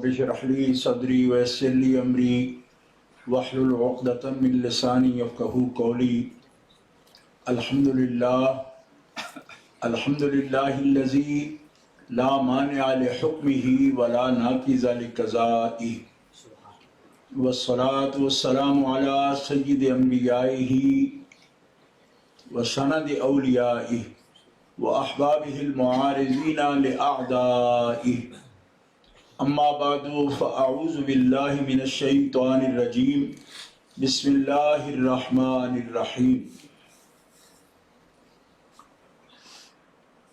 اشرح لي صدري ويسر لي امري واحلل عقدة من لساني يفقهوا قولي. الحمد لله الذي لا مانع لحكمه ولا ناقض لقضائه، والصلاة والسلام على سيد انبيائه وسند اولیائه واحبابه المعارضين لاعدائه. اما بعد فاعوذ باللہ من الشیطان الرجیم. بسم اللہ الرحمن الرحیم.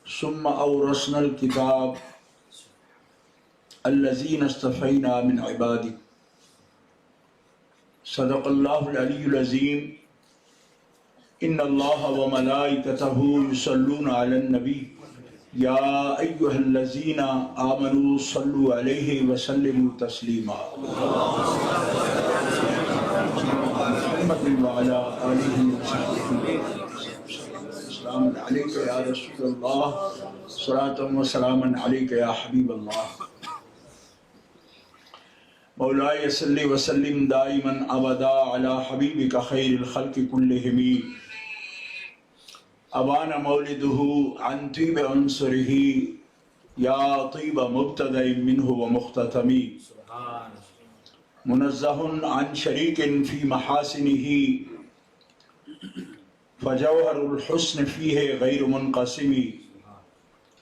ثم اورثنا الکتاب الذین اصطفینا من عبادک. صدق اللہ العلی العظیم. ان اللہ وملائکتہ یصلون علی النبی یا ایہا الذین آمنوا صلوا علیہ وسلموا تسلیما. محمد وعلی آلہ وصحبہ. السلام علیک یا رسول اللہ، صلاۃ و سلام علیک یا حبیب اللہ. مولاي صل وسلم دائما ابدا علی حبیبک خیر الخلق کلہم. ابان مولدہ عن طیب عنصرہ یا طیب مبتدأ منہ ومختتم. منزہ عن شریک فی محاسنہ فجوہر الحسن فیہ غیر منقسم.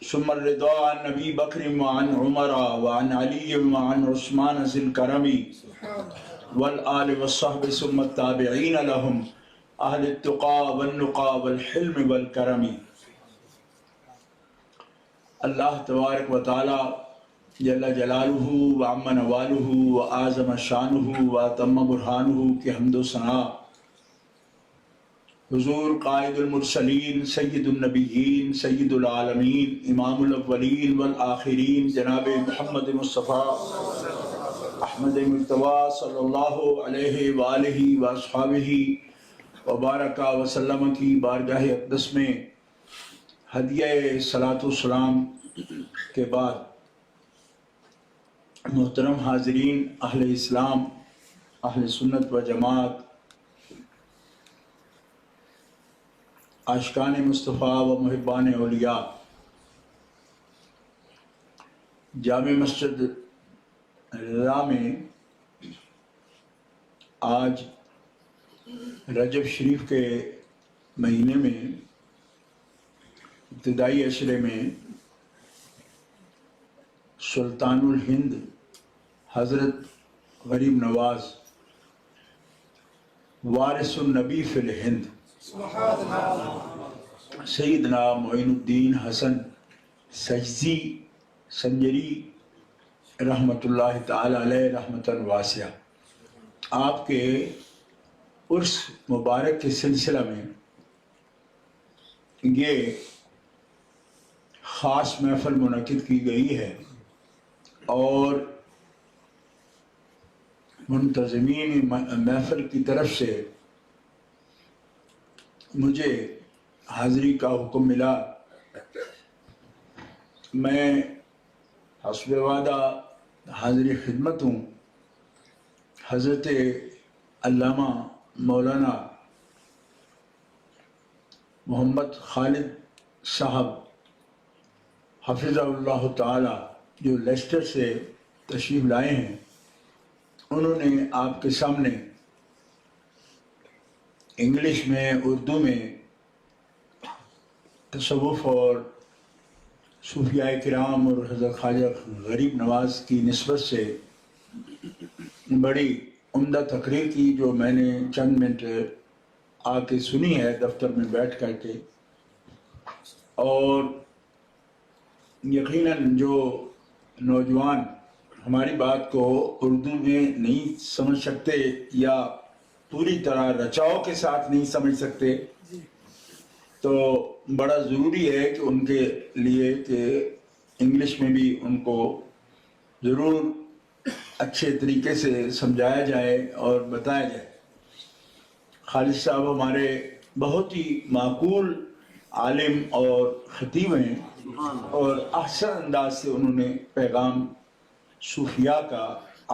ثم الرضا عن نبی بکر وعن عمر وعن علی وعن عثمان ذی الکرم والآل والصحب ثم التابعین لهم اہل التقا والنقا والحلم والکرم. اللہ تبارک و تعالی جل جلالہ وعم نوالہ وآزم شانہ واتم برہانہ کی حمد و ثناء حضور قائد المرسلین سید النبیین سید العالمین امام الاولین والآخرین جناب محمد مصطفیٰ احمد مجتبیٰ صلی اللہ علیہ وآلہ وآصحابہ وبارک وسلم کی بارگاہ اقدس میں ہدیہ صلاۃ والسلام کے بعد محترم حاضرین، اہل اسلام، اہل سنت و جماعت، عاشقان مصطفیٰ و محبان اولیاء، جامع مسجد رضا میں آج رجب شریف کے مہینے میں ابتدائی عشرے میں سلطان الہند حضرت غریب نواز وارث النبی فی الہند سیدنا معین الدین حسن سجزی سنجری رحمۃ اللہ تعالی علیہ رحمۃ واسعہ، آپ کے عرس مبارک کے سلسلہ میں یہ خاص محفل منعقد کی گئی ہے اور منتظمین محفل کی طرف سے مجھے حاضری کا حکم ملا. میں حسب وعدہ حاضر خدمت ہوں. حضرت علامہ مولانا محمد خالد صاحب حفظہ اللہ تعالی جو لیسٹر سے تشریف لائے ہیں، انہوں نے آپ کے سامنے انگلش میں، اردو میں تصوف اور صوفیاء کرام اور حضرت خواجہ غریب نواز کی نسبت سے بڑی عمدہ تقریر کی، جو میں نے چند منٹ آ کے سنی ہے دفتر میں بیٹھ کر کے. اور یقیناً جو نوجوان ہماری بات کو اردو میں نہیں سمجھ سکتے یا پوری طرح رچاؤ کے ساتھ نہیں سمجھ سکتے، تو بڑا ضروری ہے کہ ان کے لیے کہ انگلش میں بھی ان کو ضرور اچھے طریقے سے سمجھایا جائے اور بتایا جائے. خالد صاحب ہمارے بہت ہی معقول عالم اور خطیب ہیں اور احسن انداز سے انہوں نے پیغام صوفیاء کا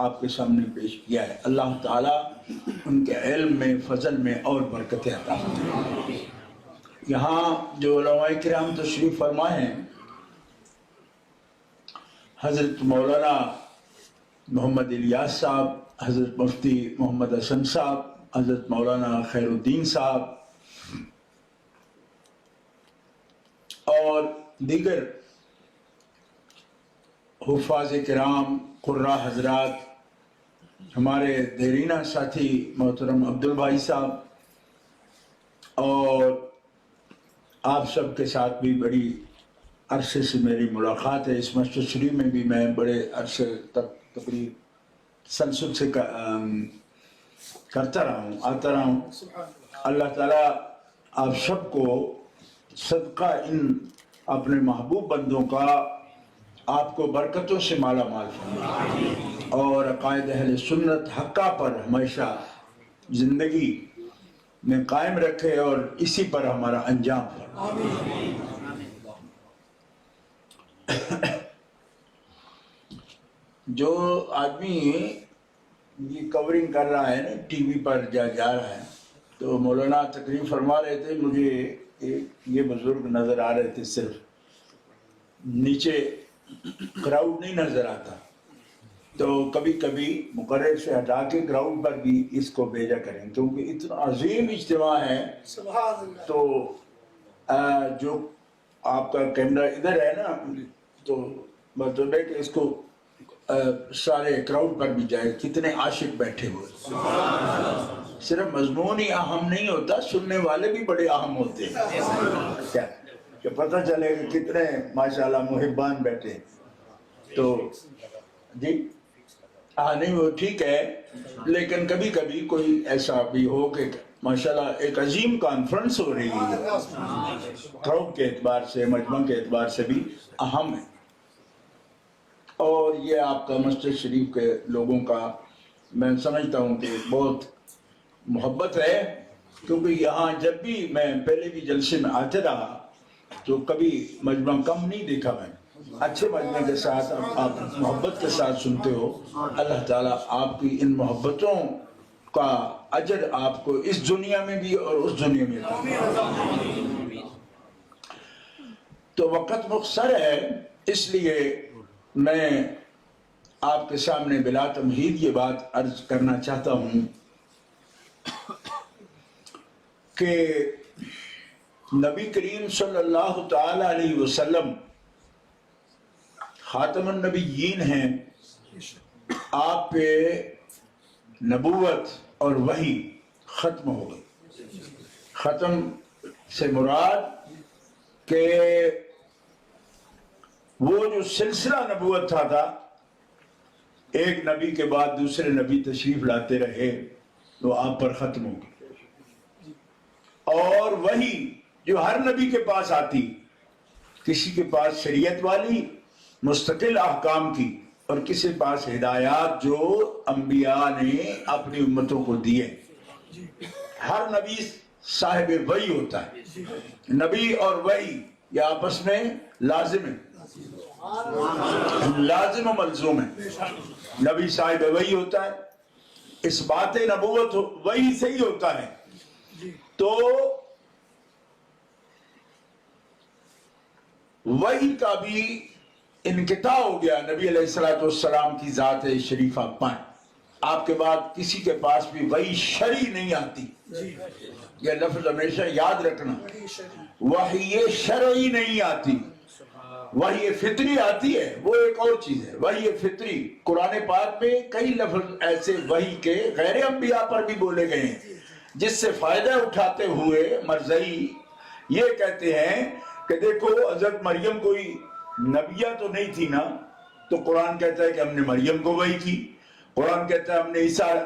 آپ کے سامنے پیش کیا ہے. اللہ تعالیٰ ان کے علم میں، فضل میں اور برکتیں عطا فرمائے. یہاں جو علماء کرام تشریف فرمائے ہیں، حضرت مولانا محمد الیاس صاحب، حضرت مفتی محمد حسن صاحب، حضرت مولانا خیر الدین صاحب اور دیگر حفاظ کرام، قراء حضرات، ہمارے دیرینہ ساتھی محترم عبدالبھائی صاحب، اور آپ سب کے ساتھ بھی بڑی عرصے سے میری ملاقات ہے. اس مسجد شریف میں بھی میں بڑے عرصے تک تقریب تسلسل سے کرتا رہا ہوں، آتا رہا ہوں. اللہ تعالیٰ آپ سب کو صدقہ ان اپنے محبوب بندوں کا آپ کو برکتوں سے مالا مال فرمائے اور عقائد اہل سنت حقہ پر ہمیشہ زندگی میں قائم رکھے اور اسی پر ہمارا انجام فرمائے. جو آدمی یہ کورنگ کر رہا ہے نا، ٹی وی پر جا رہا ہے، تو مولانا تقریر فرما رہے تھے، مجھے یہ بزرگ نظر آ رہے تھے، صرف نیچے کراؤڈ نہیں نظر آتا. تو کبھی کبھی مقرر سے ہٹا کے گراؤنڈ پر بھی اس کو بھیجا کریں، کیونکہ اتنا عظیم اجتماع ہے. تو جو آپ کا کیمرہ ادھر ہے نا، تو مطلب ہے کہ اس کو سارے کراؤڈ پر بھی جائے. کتنے عاشق بیٹھے ہوئے. صرف مضمون ہی اہم نہیں ہوتا، سننے والے بھی بڑے اہم ہوتے ہیں. کیا کہ پتہ چلے کہ کتنے ماشاءاللہ محبان بیٹھے. تو جی ہاں، نہیں وہ ٹھیک ہے، لیکن کبھی کبھی کوئی ایسا بھی ہو کہ ماشاءاللہ ایک عظیم کانفرنس ہو رہی ہے، کراؤڈ کے اعتبار سے، مجمع کے اعتبار سے بھی اہم ہے. اور یہ آپ کا مسجد شریف کے لوگوں کا میں سمجھتا ہوں کہ بہت محبت ہے، کیونکہ یہاں جب بھی میں پہلے بھی جلسے میں آتے رہا تو کبھی مجمع کم نہیں دیکھا میں. اچھے مجمع کے ساتھ آپ محبت کے ساتھ سنتے ہو. اللہ تعالیٰ آپ کی ان محبتوں کا اجر آپ کو اس دنیا میں بھی اور اس دنیا میں بھی. تو وقت مختصر ہے، اس لیے میں آپ کے سامنے بلا تمہید یہ بات عرض کرنا چاہتا ہوں کہ نبی کریم صلی اللہ تعالی علیہ وسلم خاتم النبیین ہیں. آپ پہ نبوت اور وحی ختم ہو گئی. ختم سے مراد کہ وہ جو سلسلہ نبوت تھا ایک نبی کے بعد دوسرے نبی تشریف لاتے رہے، وہ آپ پر ختم ہو گئی. اور وہی جو ہر نبی کے پاس آتی، کسی کے پاس شریعت والی مستقل احکام کی، اور کسی کے پاس ہدایات جو انبیاء نے اپنی امتوں کو دیے. ہر نبی صاحب وحی ہوتا ہے. نبی اور وحی یہ آپس میں لازم ہے، لازم و ملزوم ہے. نبی صاحب وحی ہوتا ہے، اس بات نبوت وحی سے ہی ہوتا ہے. تو وحی کا بھی انقطاع ہو گیا. نبی علیہ السلام کی ذات شریفہ پائیں. آپ کے بعد کسی کے پاس بھی وحی شرعی نہیں آتی. یہ لفظ ہمیشہ یاد رکھنا، وحی شرعی نہیں آتی. وحی فطری آتی ہے، وہ ایک اور چیز ہے. وحی فطری قرآن پاک میں کئی لفظ ایسے وحی کے غیر انبیاء پر بھی بولے گئے ہیں، جس سے فائدہ اٹھاتے ہوئے مرزائی یہ کہتے ہیں کہ دیکھو حضرت مریم کوئی نبیہ تو نہیں تھی نا، تو قرآن کہتا ہے کہ ہم نے مریم کو وحی کی. قرآن کہتا ہے ہم نے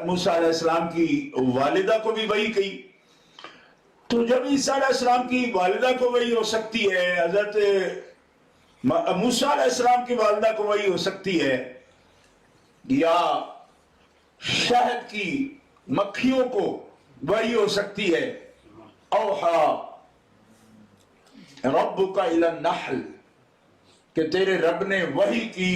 موسیٰ علیہ السلام کی والدہ کو بھی وحی کی. تو جب عیسیٰ علیہ السلام کی والدہ کو وحی ہو سکتی ہے، حضرت موسیٰ علیہ السلام کی والدہ کو وحی ہو سکتی ہے، یا شہد کی مکھیوں کو وحی ہو سکتی ہے. اوحا ربک الی النحل، کہ تیرے رب نے وحی کی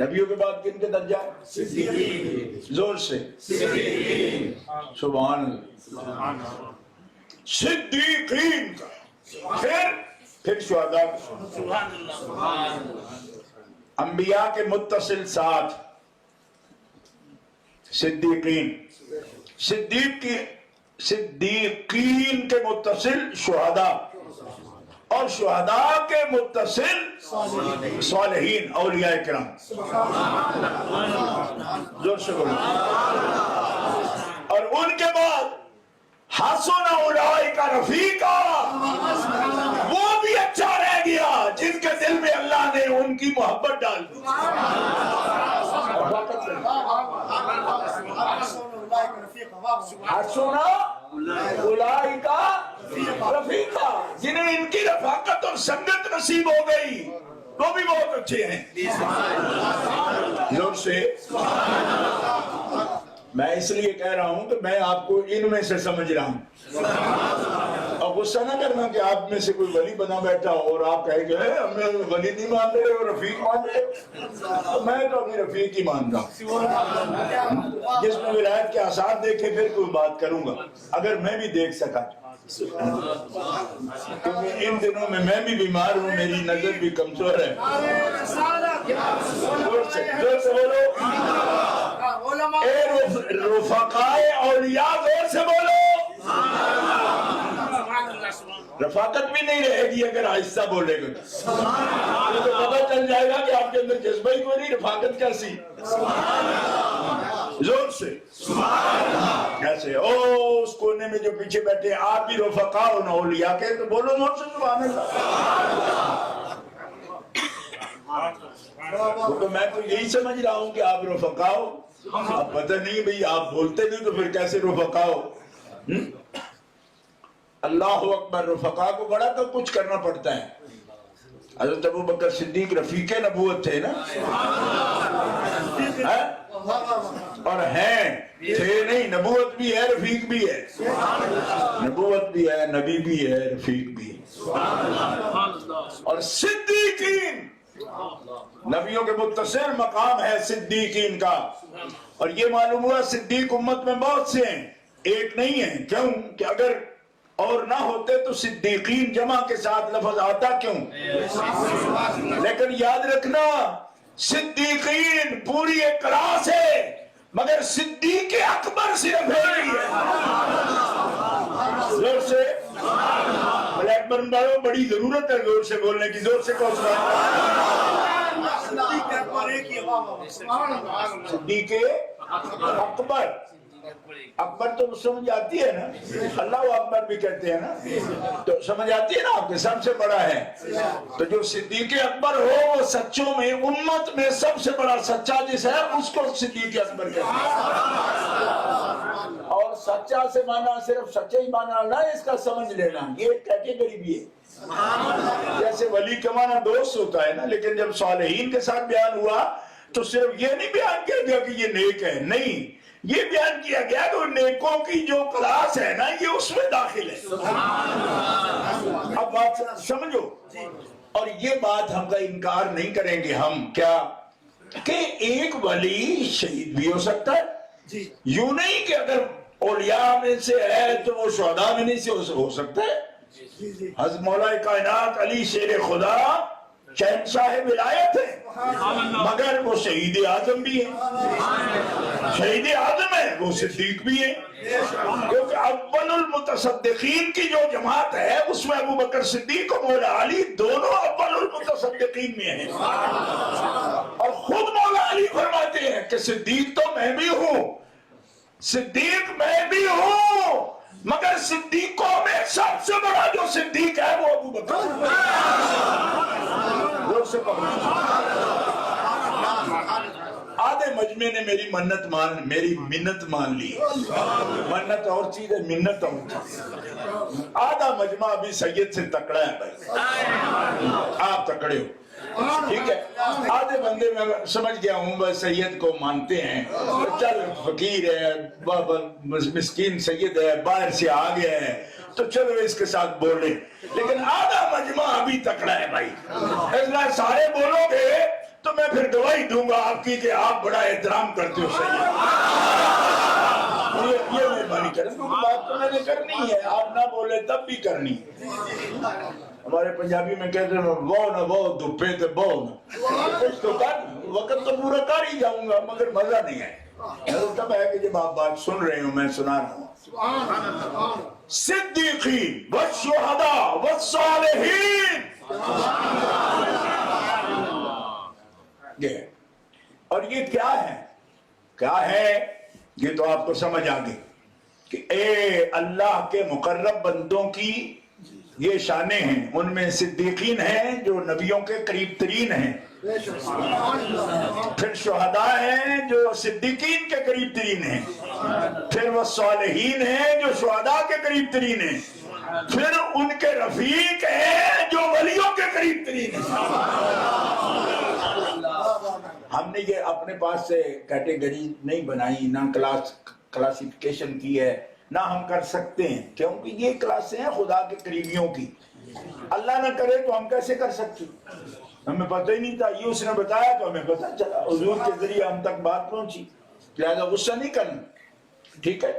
نبیوں کے بعد کن کے درجہ؟ زور سے سبحان اللہ، صدیقین کا، پھر شہداء کا، انبیاء کے متصل ساتھ صدیقین، صدیقین کے متصل شہداء، اور شہداء کے متصل صالحین اولیاء کرام، زور سے بولو، اور ان کے بعد حسن اولئک رفیقا، وہ بھی اچھا رہ گیا جن کے دل میں اللہ نے ان کی محبت ڈال دی۔ حسن اولئک رفیقا، جنہیں ان کی رفاقت اور سنگت نصیب ہو گئی وہ بھی بہت اچھے ہیں۔ زور سے، میں اس لیے کہہ رہا ہوں کہ میں آپ کو ان میں سے سمجھ رہا ہوں، اور غصہ نہ کرنا کہ آپ میں سے کوئی ولی بنا بیٹھا ہو اور آپ کہیں گے ہمیں ولی نہیں مان رہے ہو، رفیق مان رہے ہو۔ میں تو اپنی رفیق ہی مان رہا ہوں، جس میں ولایت کے آثار دیکھے پھر کوئی بات کروں گا، اگر میں بھی دیکھ سکا، کیونکہ ان دنوں میں بھی بیمار ہوں، میری نظر بھی کمزور ہے۔ زور سے بولو، اے رفقائے اولیاء، زور سے بولو۔ رفاقت بھی نہیں رہے گی اگر آہستہ بولے گا، تو پتہ چل جائے گا کہ آپ کے اندر جذبہ ہی کوئی نہیں، رفاقت کیسی؟ زور سے کیسے؟ او اس کونے میں جو پیچھے بیٹھے آپ بھی رفقا ہو نا اولیاء کے، تو بولو زور سے سبحان اللہ۔ کیونکہ میں تو یہی سمجھ رہا ہوں کہ آپ رفقا ہو، اب پتہ نہیں بھئی آپ بولتے نہیں تو پھر کیسے رفقا ہو؟ اللہ اکبر، رفقا کو بڑا تو کچھ کرنا پڑتا ہے۔ حضرت ابو بکر صدیق رفیق نبوت تھے نا، اور ہیں، تھے نہیں، نبوت بھی ہے رفیق بھی ہے، نبوت بھی ہے، نبی بھی ہے، رفیق بھی ہے۔ اور صدیقین، نبیوں کے متصل مقام ہے صدیقین کا، اور یہ معلوم ہوا صدیق امت میں بہت سے ہیں، ایک نہیں ہے۔ کیوں کہ اگر اور نہ ہوتے تو صدیقین جمع کے ساتھ لفظ آتا کیوں؟ لیکن یاد رکھنا صدیقین پوری ایک کلاس ہے، مگر صدیق اکبر صرف ہے ہی ہے۔ زور سے بلیک برن ڈالو، بڑی ضرورت ہے زور سے بولنے کی، زور سے کہو صدیق اکبر، اکبر تو سمجھ آتی ہے نا، اللہ اکبر بھی کہتے ہیں نا، تو سمجھ آتی ہے نا آپ کے، سب سے بڑا ہے۔ تو جو صدیق اکبر ہو وہ سچوں میں، امت میں سب سے بڑا سچا جس ہے اس کو صدیق اکبر کہتے ہیں۔ اور سچا سے مانا صرف سچا ہی مانا نہ، اس کا سمجھ لینا، یہ ایک کیٹیگری بھی ہے۔ جیسے ولی کا مانا دوست ہوتا ہے نا، لیکن جب صالحین کے ساتھ بیان ہوا تو صرف یہ نہیں بیان کیا گیا کہ یہ نیک ہے، نہیں، یہ بیان کیا گیا کہ نیکوں کی جو کلاس ہے نا یہ اس میں داخل ہے۔ اب بات سمجھو، اور یہ بات ہم کا انکار نہیں کریں گے ہم، کیا کہ ایک ولی شہید بھی ہو سکتا ہے، یوں نہیں کہ اگر اولیاء میں سے ہے تو وہ شہداء میں نہیں سے ہو سکتا ہے۔ حضرت مولا کائنات علی شیر خدا شہنشاہ ولایت ہے، مگر وہ شہید اعظم بھی ہے، شہید اعظم ہے، وہ صدیق بھی ہے، کیونکہ اول المتصدقین کی جو جماعت ہے اس میں ابو بکر صدیق اور مولا علی دونوں اول المتصدقین میں ہیں۔ اور خود مولا علی فرماتے ہیں کہ صدیق تو میں بھی ہوں، صدیق میں بھی ہوں، مگر صدیقوں میں سب سے بڑا جو صدیق ہے وہ ابو بکر۔ آدھے مجمع نے میری منت مان لی، منت اور چیز ہے، منت اور چیز۔ آدھا مجمع ابھی سید سے تکڑا ہے بھائی، آپ تکڑے ہو، ٹھیک ہے۔ آدھے بندے میں سمجھ گیا ہوں بس سید کو مانتے ہیں، چل فقیر ہے، مسکین سید ہے، باہر سے آ گیا ہے تو چلو اس کے ساتھ بولیں، لیکن آدھا مجمع ابھی تکڑا ہے بھائی، اس لئے سارے بولو گے تو میں پھر گواہی دوں گا آپ کی کہ آپ بڑا احترام کرتے ہو سید۔ یہ مہربانی کریں، کیونکہ بات تو میں نے کرنی ہے، آپ نہ بولے تب بھی کرنی ہے۔ ہمارے پنجابی میں کہتے ہیں وہ نہ وہ دھپے تے بو نہ، کچھ تو کر، وقت تو پورا کر ہی جاؤں گا مگر مزہ نہیں ہے۔ تب ہے کہ جب آپ بات سن رہے ہوں میں سنا رہا ہوں۔ صدیقین والشہداء والصالحین، اور یہ کیا ہے؟ کیا ہے یہ تو آپ کو سمجھ آ گئی کہ اے اللہ کے مقرب بندوں کی یہ شانیں ہیں، ان میں صدیقین ہیں جو نبیوں کے قریب ترین ہیں، پھر شہداء ہیں جو صدیقین کے قریب ترین ہیں، پھر وہ صالحین ہیں جو شہداء کے قریب ترین ہیں، پھر ان کے رفیق ہیں جو ولیوں کے قریب ترین ہیں۔ ہم نے یہ اپنے پاس سے کیٹیگری نہیں بنائی، نہ کلاسیفیکیشن کی ہے، نہ ہم کر سکتے ہیں، کیونکہ یہ کلاسیں ہیں خدا کے قریبیوں کی۔ اللہ نہ کرے تو ہم کیسے کر سکتے؟ ہمیں پتہ ہی نہیں تھا، یہ اس نے بتایا تو ہمیں پتہ چلا، حضور کے ذریعے ہم تک بات پہنچی، لہذا غصہ نہیں کرنا، ٹھیک ہے؟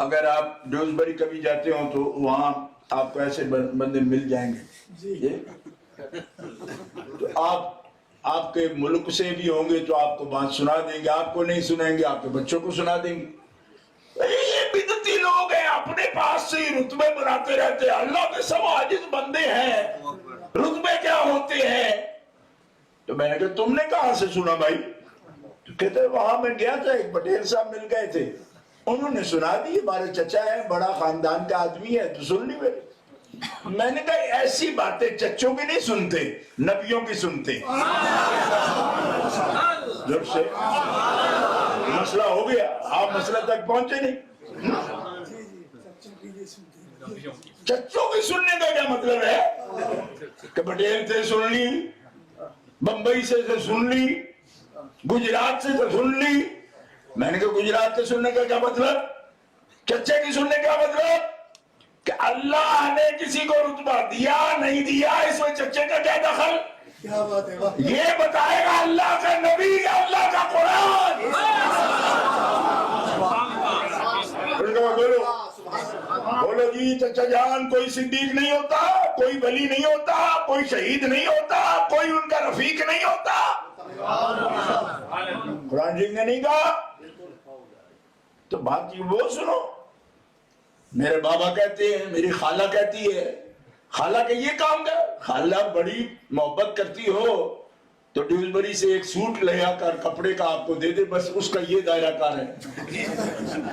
اگر آپ ڈیوزبری کبھی جاتے ہوں تو وہاں آپ کو ایسے بندے مل جائیں گے تو آپ کے ملک سے بھی ہوں گے تو آپ کو بات سنا دیں گے، آپ کو نہیں سنائیں گے، آپ کے بچوں کو سنا دیں گے۔ یہ بدعتی لوگ ہیں، اپنے پاس سے ہی رتبے بناتے رہتے ہیں، اللہ کے سوا عاجز بندے ہیں، رتبے کیا ہوتے ہیں؟ تو میں نے کہا تم نے کہاں سے سنا بھائی؟ تو کہتے وہاں میں گیا تھا، ایک پٹیل صاحب مل گئے تھے، انہوں نے سنا دی، ہمارے چچا ہے، بڑا خاندان کا آدمی ہے، تو سن لی میری۔ میں نے کہا ایسی باتیں چچوں کی نہیں سنتے، نبیوں کی سنتے۔ جب سے مسئلہ ہو گیا، آپ مسئلہ تک پہنچے نہیں۔ چچوں کی سننے کا کیا مطلب ہے کہ پٹیل سے سن لی، بمبئی سے سن لی، گجرات سے سن لی۔ میں نے کہا گجرات سے سننے کا کیا مطلب، چچے کی سننے کا مطلب کہ اللہ نے کسی کو رتبہ دیا نہیں دیا، اس میں چچے کا کیا دخل؟ یہ بتائے گا اللہ کا نبی یا اللہ کا قرآن۔ بولو جی چچا جان، کوئی صدیق نہیں ہوتا، کوئی ولی نہیں ہوتا، کوئی شہید نہیں ہوتا، کوئی ان کا رفیق نہیں ہوتا۔ قرآن جی نے نہیں کہا تو بات جی وہ سنو۔ میرے بابا کہتے ہیں، میری خالہ کہتی ہے، خالہ کہ یہ کام کر، خالہ بڑی محبت کرتی ہو تو ڈیوزبری سے ایک سوٹ لے آ کر کپڑے کا آپ کو دے دے، بس اس کا یہ دائرہ کار ہے۔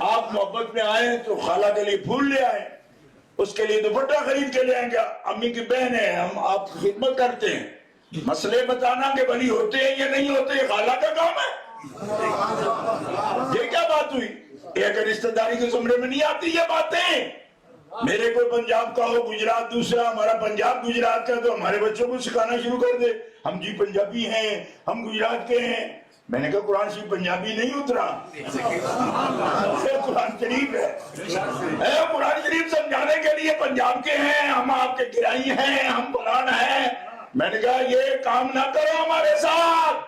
آپ محبت میں آئیں تو خالہ کے لیے پھول لے آئیں، اس کے لیے دوپٹہ خرید کے لے آئیں گے، امی کی بہن ہے، ہم آپ کی خدمت کرتے ہیں۔ مسئلے بتانا کہ ولی ہوتے ہیں یا نہیں ہوتے یہ خالہ کا کام ہے۔ یہ کیا بات ہوئی؟ ایک رشتہ داری کے زمرے میں نہیں آتی یہ باتیں۔ میرے کوئی پنجاب کا ہو، گجرات دوسرا، ہمارا پنجاب گجرات کا، تو ہمارے بچوں کو سکھانا شروع کر دے ہم جی پنجابی ہیں، ہم گجرات کے ہیں۔ میں نے کہا قرآن شریف پنجابی نہیں اترا، قرآن شریف ہے، قرآن شریف سمجھانے کے لیے پنجاب کے ہیں، ہم آپ کے گرائی ہیں، ہم فلان ہیں۔ میں نے کہا یہ کام نہ کرو ہمارے ساتھ،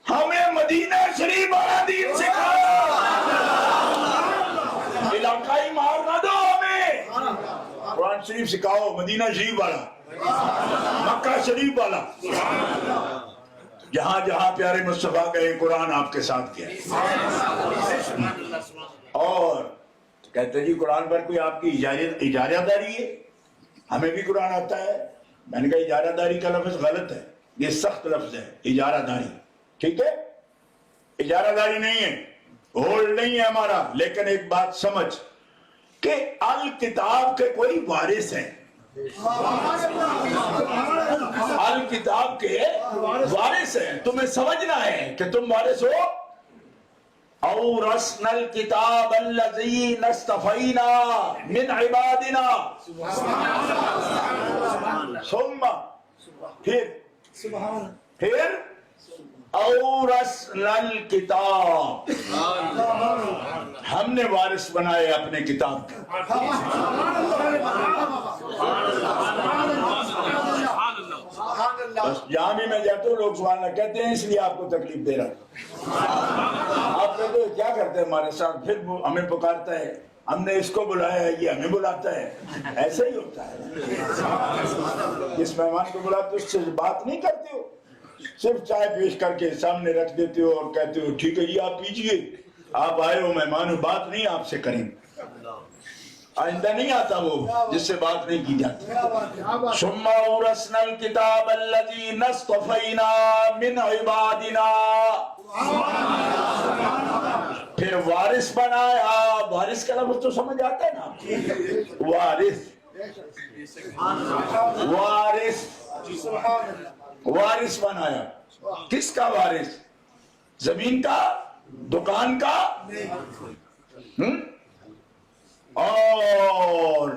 ہمیں مدینہ شریف والا دین سکھاؤ، علاقائی مار نہ دو ہمیں، قرآن شریف سکھاؤ، مدینہ شریف والا، مکہ شریف والا۔ جہاں جہاں پیارے مصطفیٰ گئے قرآن آپ کے ساتھ گیا۔ اور کہتے جی قرآن پر کوئی آپ کی اجارہ داری ہے؟ ہمیں بھی قرآن آتا ہے۔ میں نے کہا اجارہ داری کا لفظ غلط ہے، یہ سخت لفظ ہے، اجارہ داری، ٹھیک ہے؟ اجارہ داری نہیں ہے، ہولڈ نہیں ہے ہمارا، لیکن ایک بات سمجھ کہ الکتاب کے کوئی وارث ہیں، الکتاب کے وارث ہیں، تمہیں سمجھنا ہے کہ تم وارث ہو۔ اورثنا الکتاب الذین اصطفینا من عبادنا، ثم پھر اورثنا الکتاب، ہم نے وارث بنائے اپنے کتاب کا۔ بس جہاں بھی میں جاتا ہوں لوگ سبحان اللہ کہتے ہیں اس لیے آپ کو تکلیف دے رہا ہوں. آپ کہتے ہیں کیا کرتے ہیں ہمارے ساتھ, پھر وہ ہمیں پکارتا ہے, ہم نے اس کو بلایا ہے یہ ہمیں بلاتا ہے. ایسا ہی ہوتا ہے, جس مہمان کو بلاتے اس سے بات نہیں کرتے ہو, صرف چائے پیش کر کے سامنے رکھ دیتے ہو اور کہتے ہو ٹھیک ہے جی آپ پیجئے, آپ آئے ہو مہمان ہو, بات نہیں آپ سے کریں. آئندہ نہیں آتا وہ جس سے بات نہیں کی جاتی. ثم اورثنا الکتاب الذین اصطفینا من عبادنا, پھر وارث بنایا. وارث کا لفظ تو سمجھ آتا ہے نا, وارث وارث وارث بنایا. کس کا وارث؟ زمین کا, دکان کا, اور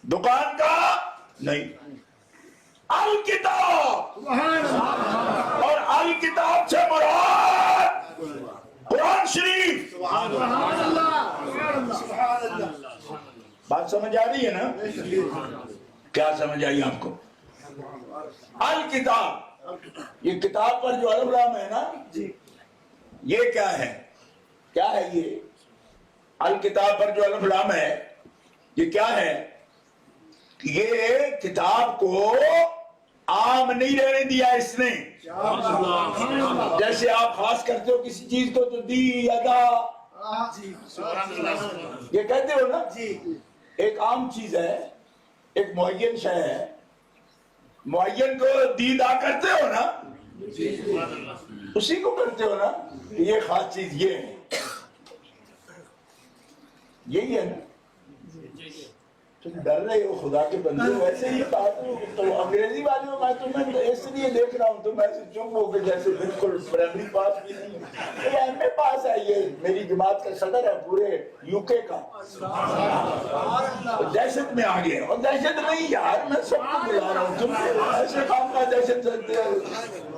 دکان کا نہیں, الکتاب. اور الکتاب سے مراد قرآن شریف. بات سمجھ آ رہی ہے نا؟ کیا سمجھ آئی آپ کو؟ الکتاب, یہ کتاب پر جو الف لام ہے نا, یہ کیا ہے؟ کیا ہے یہ الکتاب پر جو الف لام ہے, یہ کیا ہے؟ یہ کتاب کو عام نہیں رہنے دیا اس نے. جیسے آپ خاص کرتے ہو کسی چیز کو تو دی, ادا, یہ کہتے ہو نا. ایک عام چیز ہے, ایک معین شے ہے, معین کو دیدہ کرتے ہو نا, اسی کو کرتے ہو نا. یہ خاص چیز یہ ہے, یہی ہے نا. تم ڈر رہے ہو خدا کے بندے, ویسے ہی بات تو انگریزی والیوں میں تمہیں اس لیے دیکھ رہا ہوں تم ایسے چپ ہو کے جیسے بالکل پرائمری پاس بھی نہیں, یہ ایم اے پاس ہے. یہ میری جماعت کا صدر ہے پورے یو کے کا. دہشت میں آ گئے, اور دہشت نہیں یار, میں سب کو بلا رہا ہوں. تم ایسے کام کا دہشت,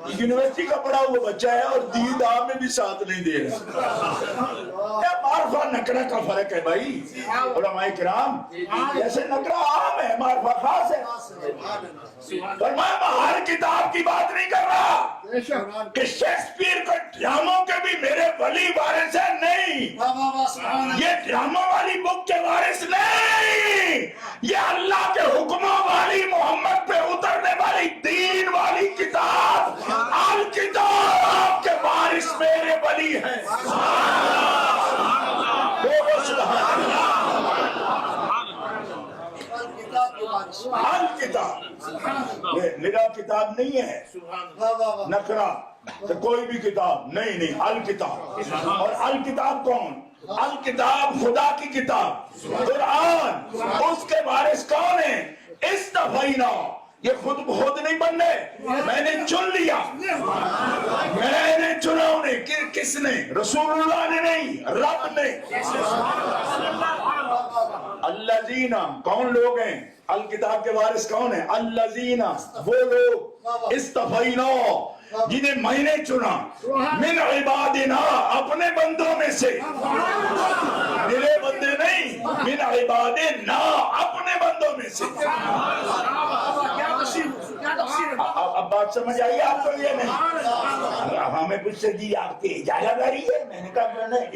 یونیورسٹی کا پڑھا ہوا بچہ ہے اور دین دام میں بھی ساتھ نہیں دے رہا. معرفہ نکرہ کا فرق ہے بھائی. علماء کرام جیسے نکرہ عام ہے, معرفہ خاص ہے. پر میں ہر کتاب کی بات نہیں کر رہا کہ شیکسپیئر کو ڈراموں کے بھی میرے ولی وارث ہے, نہیں. یہ ڈراموں والی بک کے وارث نہیں, یہ اللہ کے حکموں والی محمد پہ اترنے والی دین والی کتاب الکتاب کے وارث میرے ولی ہیں. الکتاب یہ میرا کتاب نہیں ہے نکرہ, تو کوئی بھی کتاب نہیں. الکتاب. اور الکتاب کون؟ الکتاب خدا کی کتاب قرآن. اس کے وارث کون ہیں؟ استفینا. یہ خود نہیں بننے, میں نے چن لیا, میں نے چنا انہیں. کس نے؟ رسول اللہ نے نہیں, رب نے. الذین, کون لوگ ہیں الکتاب کے وارث کون ہیں؟ الذین, وہ لوگ, استفینا, جنہیں میں نے چنا, من عبادنا, اپنے بندوں میں سے. میرے بندے نہیں, من عبادنا, اپنے بندوں میں سے. اب بات سمجھ آئی آپ کو یہ نہیں؟ ہمیں کچھ سے جی آپ کی اجارہ داری ہے. میں نے کہا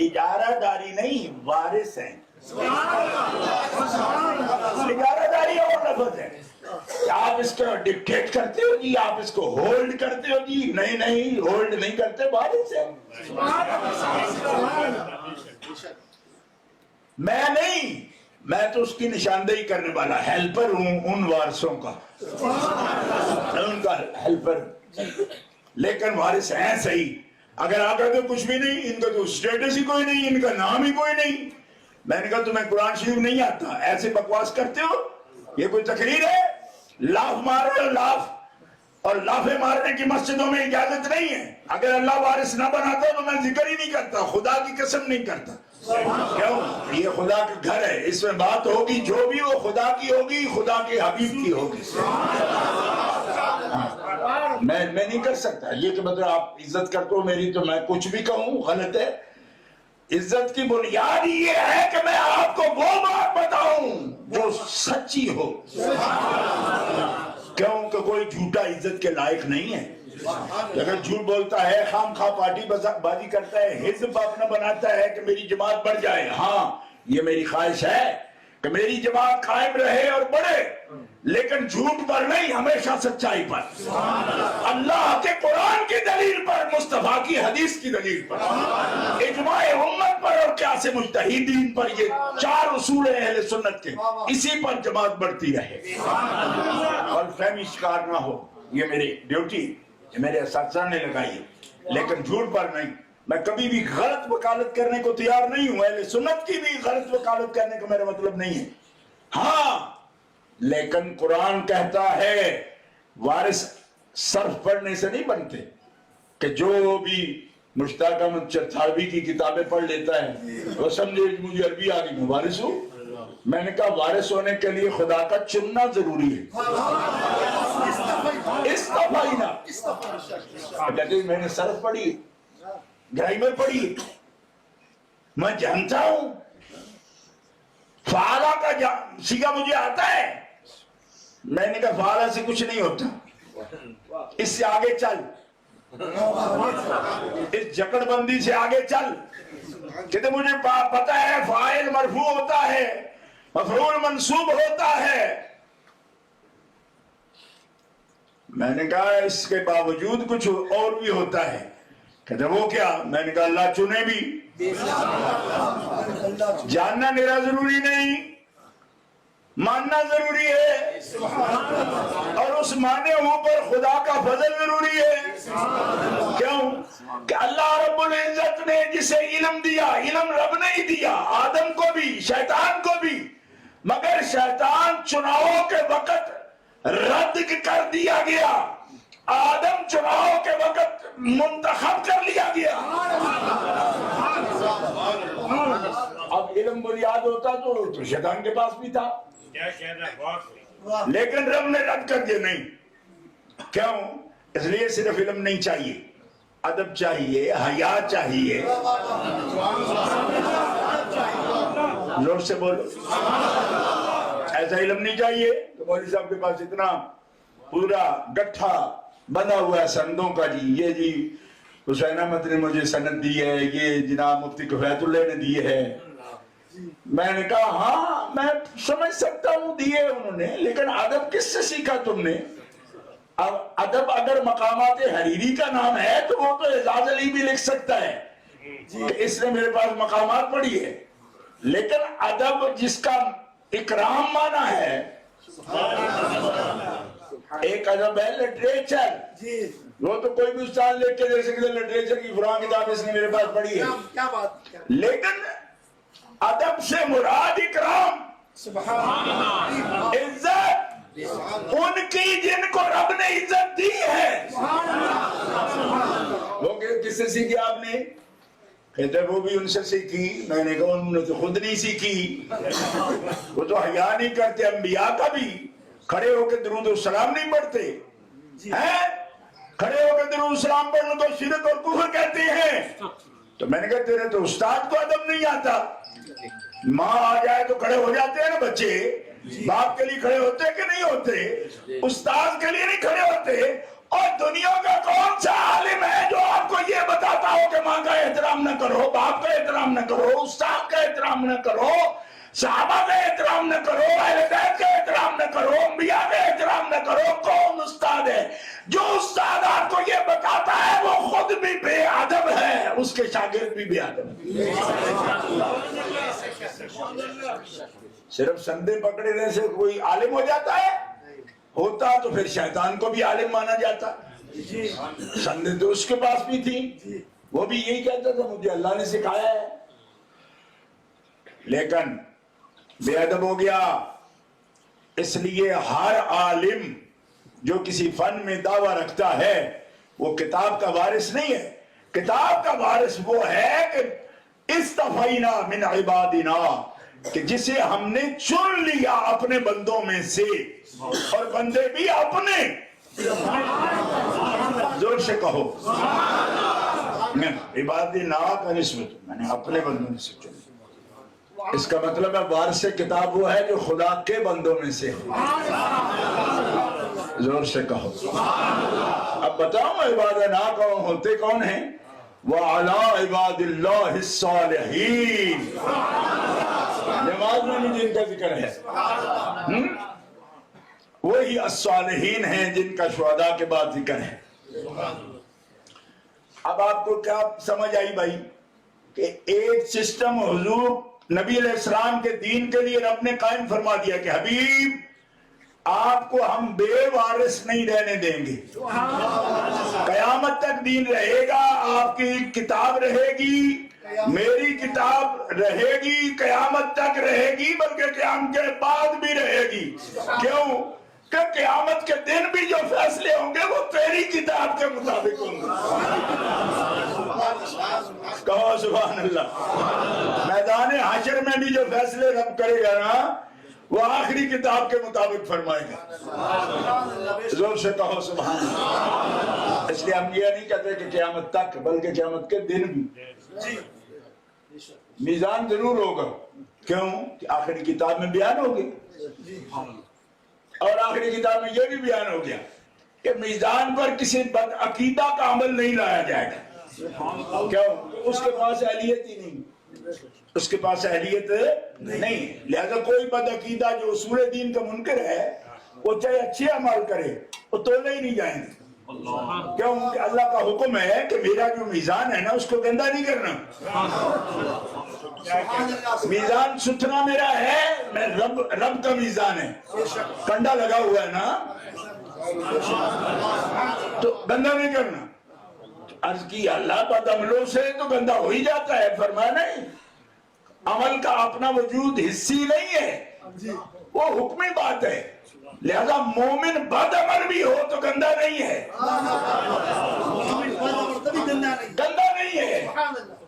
اجارہ داری نہیں, وارث ہیں. اجارہ داری اور لفظ ہے. آپ اس کو ڈکٹیٹ کرتے ہو جی, آپ اس کو ہولڈ کرتے ہو جی, نہیں ہولڈ نہیں کرتے, وارث ہے. میں نہیں, میں تو اس کی نشاندہی کرنے والا ہیلپر ہوں ان وارثوں کا, ان کا ہیلپر. لیکن وارث ہیں صحیح. اگر آگے تو کچھ بھی نہیں, ان کا تو اسٹیٹس ہی کوئی نہیں, ان کا نام ہی کوئی نہیں. میں نے کہا تمہیں قرآن شریف نہیں آتا, ایسے بکواس کرتے ہو, یہ کوئی تقریر ہے؟ لاف مار رہے ہو, لاف. اور لافے مارنے کی مسجدوں میں اجازت نہیں ہے. اگر اللہ وارث نہ بناتا تو میں ذکر ہی نہیں کرتا, خدا کی قسم نہیں کرتا. کیوں؟ یہ خدا کا گھر ہے, اس میں بات ہوگی جو بھی وہ خدا کی ہوگی, خدا کے حبیب کی ہوگی. میں نہیں کر سکتا یہ کہ مطلب آپ عزت کرتے ہو میری تو میں کچھ بھی کہوں غلط ہے. عزت کی بنیاد یہ ہے کہ میں آپ کو وہ بات بتاؤں جو سچی ہو. کیوں کہ کوئی جھوٹا عزت کے لائق نہیں ہے. اگر جھوٹ بولتا ہے، خام خواہ پارٹی بازی کرتا ہے، حزب اپنا بناتا ہے کہ میری جماعت بڑھ جائے، ہاں یہ میری خواہش ہے کہ میری جماعت قائم رہے اور بڑھے، لیکن جھوٹ پر نہیں، ہمیشہ سچائی پر، اللہ کے قرآن کی دلیل پر، مصطفیٰ کی حدیث کی دلیل پر، اجماع امت پر اور قیاس مجتہدین پر. یہ 4 اصول ہیں اہل سنت کے، اسی پر جماعت بڑھتی رہے اور فہمی شکار نہ ہو. یہ میری ڈیوٹی یہ میرے اساتذہ نے لگائی ہے، لیکن جھوٹ پر نہیں. میں کبھی بھی غلط وکالت کرنے کو تیار نہیں ہوں، اہل سنت کی بھی غلط وکالت کرنے کا میرا مطلب نہیں ہے. ہاں لیکن قرآن کہتا ہے وارث صرف پڑھنے سے نہیں بنتے، کہ جو بھی مشتاق احمد چرتھاوی کی کتابیں پڑھ لیتا ہے وہ سمجھے مجھے عربی آ گئی، میں وارث ہوں. میں نے کہا وارث ہونے کے لیے خدا کا چننا ضروری ہے، استفائنا. کہتے ہیں میں نے صرف پڑھی، گرامر پڑھی، میں جانتا ہوں، فعالہ کا سیگا مجھے آتا ہے. میں نے کہا فعالہ سے کچھ نہیں ہوتا، اس سے آگے چل، اس جکڑ بندی سے آگے چل. کہتے مجھے پتا ہے فاعل مرفوع ہوتا ہے، مفعول منصوب ہوتا ہے. میں نے کہا اس کے باوجود کچھ اور بھی ہوتا ہے. کہتے وہ کیا؟ میں نے کہا اللہ چنے بھی. جاننا میرا ضروری نہیں، ماننا ضروری ہے، اور اس مانے پر خدا کا فضل ضروری ہے. کیوں کہ اللہ رب العزت نے جسے علم دیا، علم رب نے ہی دیا، آدم کو بھی شیطان کو بھی، مگر شیطان چناؤ کے وقت رد کر دیا گیا، آدم چناؤ کے وقت منتخب کر لیا گیا. اب علم بنیاد ہوتا تو شیطان کے پاس بھی تھا، لیکن رب نے رد کر دیا. نہیں، کیوں؟ اس لیے صرف علم نہیں چاہیے، ادب چاہیے، حیا چاہیے. زور سے بولو. ایسا علم نہیں چاہیے تو مولوی صاحب کے پاس اتنا پورا گٹھا بنا ہوا ہے سندوں کا، جی یہ جی حسین احمد نے مجھے سند دی ہے، یہ جناب مفتی کفایت اللہ نے دی ہے. میں نے کہا ہاں میں سمجھ سکتا ہوں دیے انہوں نے، لیکن ادب کس سے سیکھا تم نے؟ اب ادب اگر مقامات حریری کا نام ہے تو وہ تو اعزاز علی بھی لکھ سکتا ہے کہ اس نے میرے پاس مقامات پڑھی ہے، لیکن ادب جس کا اکرام مانا ہے، ایک ادب ہے لٹریچر. وہ تو کوئی بھی استاد لکھ کے دے سکتے لٹریچر کی فلاں کتاب اس نے میرے پاس پڑھی ہے، لیکن ادب سے مراد اکرام، عزت ان کی جن کو رب نے عزت دی ہے. وہ کس سے سیکھی آپ نے؟ کہتے وہ بھی ان سے سیکھی. میں نے کہا انہوں نے تو خود نہیں سیکھی، وہ تو حیا نہیں کرتے. انبیاء کا بھی کھڑے ہو کے درود و سلام نہیں پڑھتے ہیں، کھڑے ہو کے درود و سلام پڑھنا تو شرک اور کفر کہتے ہیں. تو میں نے کہا تیرے تو استاد کو ادب نہیں آتا. ماں آ جائے تو کھڑے ہو جاتے ہیں نا بچے، باپ کے لیے کھڑے ہوتے کہ نہیں ہوتے؟ استاد کے لیے نہیں کھڑے ہوتے. اور دنیا کا کون سا عالم ہے جو آپ کو یہ بتاتا ہو کہ ماں کا احترام نہ کرو، باپ کا احترام نہ کرو، استاد کا احترام نہ کرو، صحابہ کا احترام نہ کرو، اہل بیت کا احترام نہ کرو، انبیاء کا احترام نہ کرو؟ کون استاد ہے جو استاد آپ کو یہ بتاتا ہے وہ خود بھی بے ادب ہے، اس کے شاگرد بھی بے ادب ہے؟ صرف سندے پکڑنے سے کوئی عالم ہو جاتا ہے؟ ہوتا تو پھر شیطان کو بھی عالم مانا جاتا. سندے تو اس کے پاس بھی تھی، وہ بھی یہی کہتا تھا مجھے اللہ نے سکھایا ہے، لیکن بے ادب ہو گیا. اس لیے ہر عالم جو کسی فن میں دعویٰ رکھتا ہے وہ کتاب کا وارث نہیں ہے. کتاب کا وارث وہ ہے کہ استفینا من عبادنا، کہ جسے ہم نے چن لیا اپنے بندوں میں سے، اور بندے بھی اپنے. زور سے کہو عبادنا کا نسبت، میں نے اپنے بندوں میں سے چن. اس کا مطلب ہے وارث کتاب وہ ہے جو خدا کے بندوں میں سے. زور سے کہو اب بتاؤ عباد نا کون ہوتے کون ہیں؟ وَعَلَىٰ عِبَادِ اللَّهِ الصَّالِحِينَ نماز میں بھی جن کا ذکر ہے وہی الصالحین ہیں جن کا شہداء کے بعد ذکر ہے۔ اب آپ کو کیا سمجھ آئی بھائی کہ ایک سسٹم حضور نبی علیہ السلام کے دین کے لیے رب نے قائم فرما دیا کہ حبیب آپ کو ہم بے وارث نہیں رہنے دیں گے، قیامت تک دین رہے گا، آپ کی کتاب رہے گی، میری کتاب رہے گی، قیامت تک رہے گی، بلکہ قیامت کے بعد بھی رہے گی۔ کیوں کہ قیامت کے دن بھی جو فیصلے ہوں گے وہ تیری کتاب کے مطابق ہوں گے۔ کہو سبحان اللہ۔ میدان حشر میں بھی جو فیصلے رب کرے گا نا وہ آخری کتاب کے مطابق فرمائے گا۔ زور سے کہو سبحان اللہ۔ اس لیے ہم یہ نہیں کہتے کہ قیامت تک، بلکہ قیامت کے دن بھی میزان ضرور ہوگا۔ کیوں کہ آخری کتاب میں بیان ہوگی، اور آخری کتاب میں یہ بھی بیان ہو گیا کہ میزان پر کسی بد عقیدہ کا عمل نہیں لایا جائے گا۔ کیوں؟ اس کے پاس اہلیت ہی نہیں، اس کے پاس اہلیت نہیں، لہذا کوئی بد عقیدہ جو اصول دین کا منکر ہے وہ چاہے اچھے عمل کرے وہ تولے ہی نہیں جائیں گے۔ کیوں کہ اللہ کا حکم ہے کہ میرا جو میزان ہے نا اس کو گندا نہیں کرنا، میزان ستھرا میرا ہے، میں رب کا میزان ہے، کنڈا لگا ہوا ہے نا تو گندا نہیں کرنا۔ عرض کی اللہ بد عملوں سے تو گندا ہو ہی جاتا ہے، فرمایا نہیں عمل کا اپنا وجود حصی نہیں ہے، وہ حکمی بات ہے، لہذا مومن بد عمل بھی ہو تو گندا نہیں ہے، گندا نہیں ہے،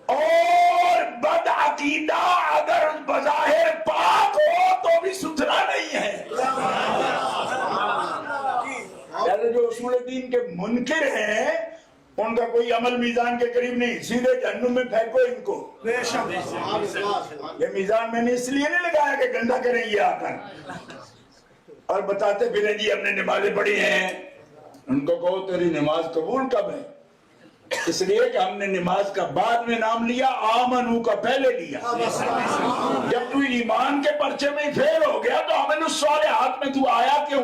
اور بد عقیدہ اگر بظاہر پاک ہو تو بھی ستھرا نہیں ہے۔ یعنی جو اصول دین کے منکر ہیں ان کا کوئی عمل میزان کے قریب نہیں، سیدھے جہنم میں پھینکو ان کو۔ یہ میزان میں نے اس لیے نہیں لگایا کہ گندا کریں یہ آ کر اور بتاتے پھریں جی ہم نے نمازیں پڑھی ہیں۔ ان کو کہو تیری نماز قبول کب ہے؟ اس لیے کہ ہم نے نماز کا بعد میں نام لیا، آمنو کا پہلے لیا۔ جب تو ایمان کے پرچے میں فیل ہو گیا تو عمل الصالحات میں تو آیا کیوں؟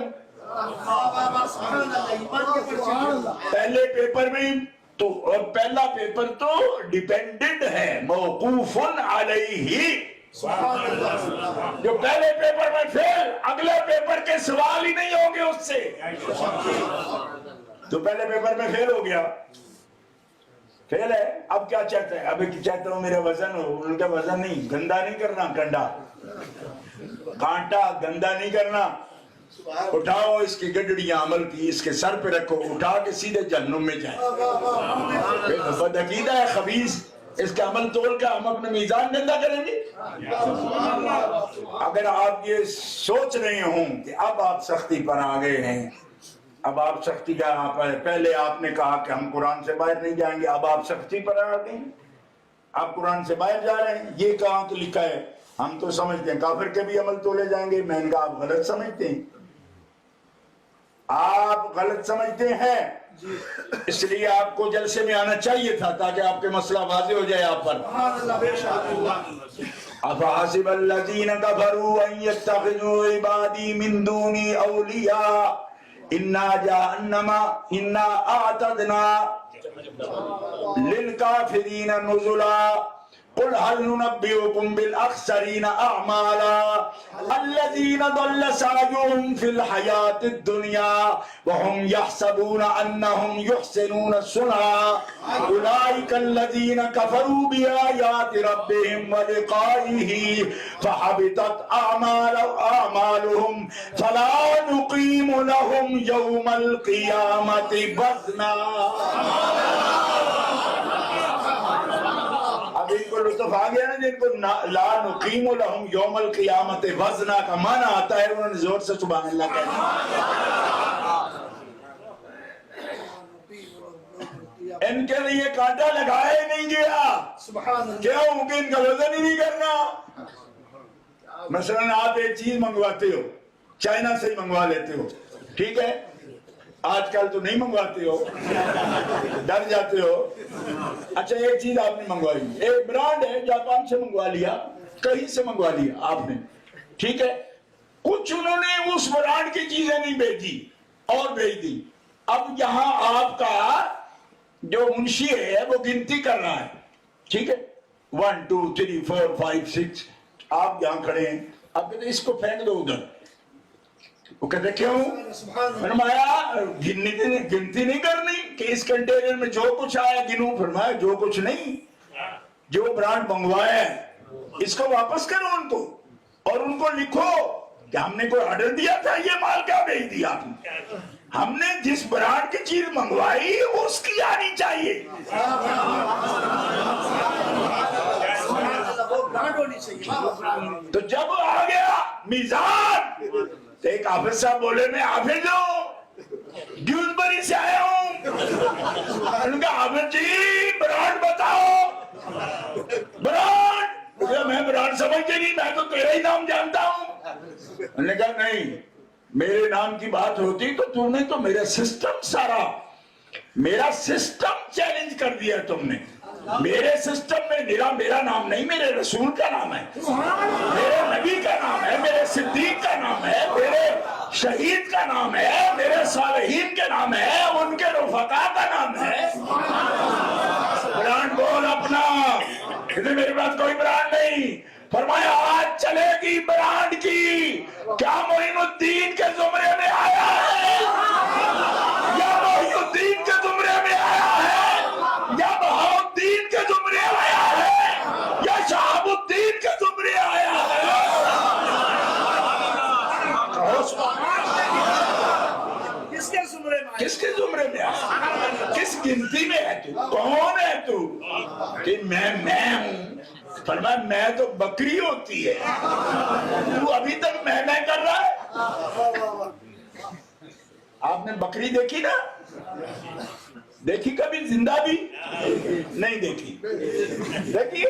پہلے پیپر میں تو، اور پہلا پیپر تو ڈیپینڈنٹ ہے، موقوف علیہ، جو پہلے پیپر میں فیل اگلے پیپر کے سوال ہی نہیں ہوں گے اس سے۔ تو پہلے پیپر میں فیل ہو گیا، فیل ہے، اب کیا چاہتا ہے؟ اب چاہتا ہوں میرا وزن ہو، ان کا وزن نہیں، گندا نہیں کرنا، کنڈا کانٹا گندا نہیں کرنا، اٹھاؤ اس کی گڈڑیاں عمل کی اس کے سر پہ رکھو، اٹھا کے سیدھے جہنم میں جائیں۔ بد عقیدہ ہے خبیث، اس کا عمل توڑ کے ہم اپنے میزان گندا کریں گے؟ اگر آپ یہ سوچ رہے ہوں کہ اب آپ سختی پر آ گئے ہیں، اب آپ سختی کا پہلے آپ نے کہا کہ ہم قرآن سے باہر نہیں جائیں گے، اب آپ سختی پر آ گئے ہیں، آپ قرآن سے باہر جا رہے ہیں، یہ کہاں تو لکھا ہے؟ ہم تو سمجھتے ہیں کافر کے بھی عمل تولے جائیں گے۔ میں نے کہا آپ غلط سمجھتے ہیں، آپ غلط سمجھتے ہیں، اس لیے آپ کو جلسے میں آنا چاہیے تھا تاکہ آپ کے مسئلہ واضح ہو جائے آپ پر۔ افحسب الذین کفروا ان یتخذوا عبادی من دونی اولیاء انا اعتدنا للکافرین نزلا قل هل ننبئكم بالاخسرین اعمالا الذین ضل سعیهم فی الحیاۃ الدنیا وهم یحسبون انهم یحسنون صنعا اولئک الذین کفروا بآیات ربهم ولقائه فحبطت اعمالهم فلا نقیم لهم یوم القیامۃ وزنا۔ اب ان کو لطف آ گیا نا، جن کو لا نقیم لہم یوم القیامت وزنا کا معنی آتا ہے، انہوں نے زور سے سبحان اللہ کہا۔ ان کے لیے کانٹا لگایا ہی نہیں گیا، کیوں کہ ان کا وزن ہی نہیں کرنا۔ مثلا آپ ایک چیز منگواتے ہو، چائنا سے ہی منگوا لیتے ہو، ٹھیک ہے، آج کل تو نہیں منگواتے ہو، ڈر جاتے ہو۔ اچھا ایک چیز آپ نے منگوائی، ایک برانڈ ہے، جاپان سے منگوا لیا، کہیں سے منگوا لیا آپ نے، ٹھیک ہے، کچھ انہوں نے اس برانڈ کی چیزیں نہیں بھیجی اور بھیج دی۔ اب یہاں آپ کا جو منشی ہے وہ گنتی کر رہا ہے، ٹھیک ہے، 1 2 3 4 5 6، آپ یہاں کھڑے ہیں، آپ کہتے ہیں اس کو پھینک دو ادھر، وہ کہتے کیوں؟ فرمایا گنتی نہیں کرنی کہ اس کنٹینر میں جو کچھ آیا گنوں، فرمایا جو کچھ نہیں، جو برانڈ منگوایا ہے اس کو واپس کرو ان کو، اور ان کو لکھو کہ ہم نے کوئی آرڈر دیا تھا، یہ مال کیا بھیج دیا آپ نے، ہم نے جس برانڈ کی چیز منگوائی اس کی آنی چاہیے۔ تو جب آ گیا میزان تو ایک حافظ صاحب بولے میں حافظ ہوں، ڈیوزبری سے آیا ہوں، ان کا حافظ جی برانڈ بتاؤ، برانڈ، میں برانڈ سمجھتے نہیں، میں تو تیرا ہی نام جانتا ہوں۔ انہوں نے کہا نہیں، میرے نام کی بات ہوتی تو تم نے تو میرا سسٹم سارا، میرا سسٹم چیلنج کر دیا تم نے، میرے سسٹم میں میرا نام نہیں، میرے رسول کا نام ہے، میرے نبی کا نام ہے، میرے صدیق کا نام ہے، میرے شہید کا نام ہے، میرے صالحین کے نام ہے، ان کے رفقا کا نام ہے۔ برانڈ بول اپنا، کہتے میرے پاس کوئی برانڈ نہیں۔ فرمایا آج چلے گی برانڈ کی، کیا معین الدین کے زمرے میں آیا ہے، یا معین الدین کے زمرے میں آیا ہے، یا بہاؤالدین کے زمرے آیا ہے، یا شہاب الدین کے زمرے آیا ہے؟ کس کے زمرے میں آیا، کس گنتی میں ہے تو، کون ہے تو کہ میں ہوں؟ فرمایا میں تو بکری ہوتی ہے، تو ابھی تک میں کر رہا ہے۔ آپ نے بکری دیکھی نا، دیکھی کبھی زندہ بھی نہیں دیکھی، دیکھیے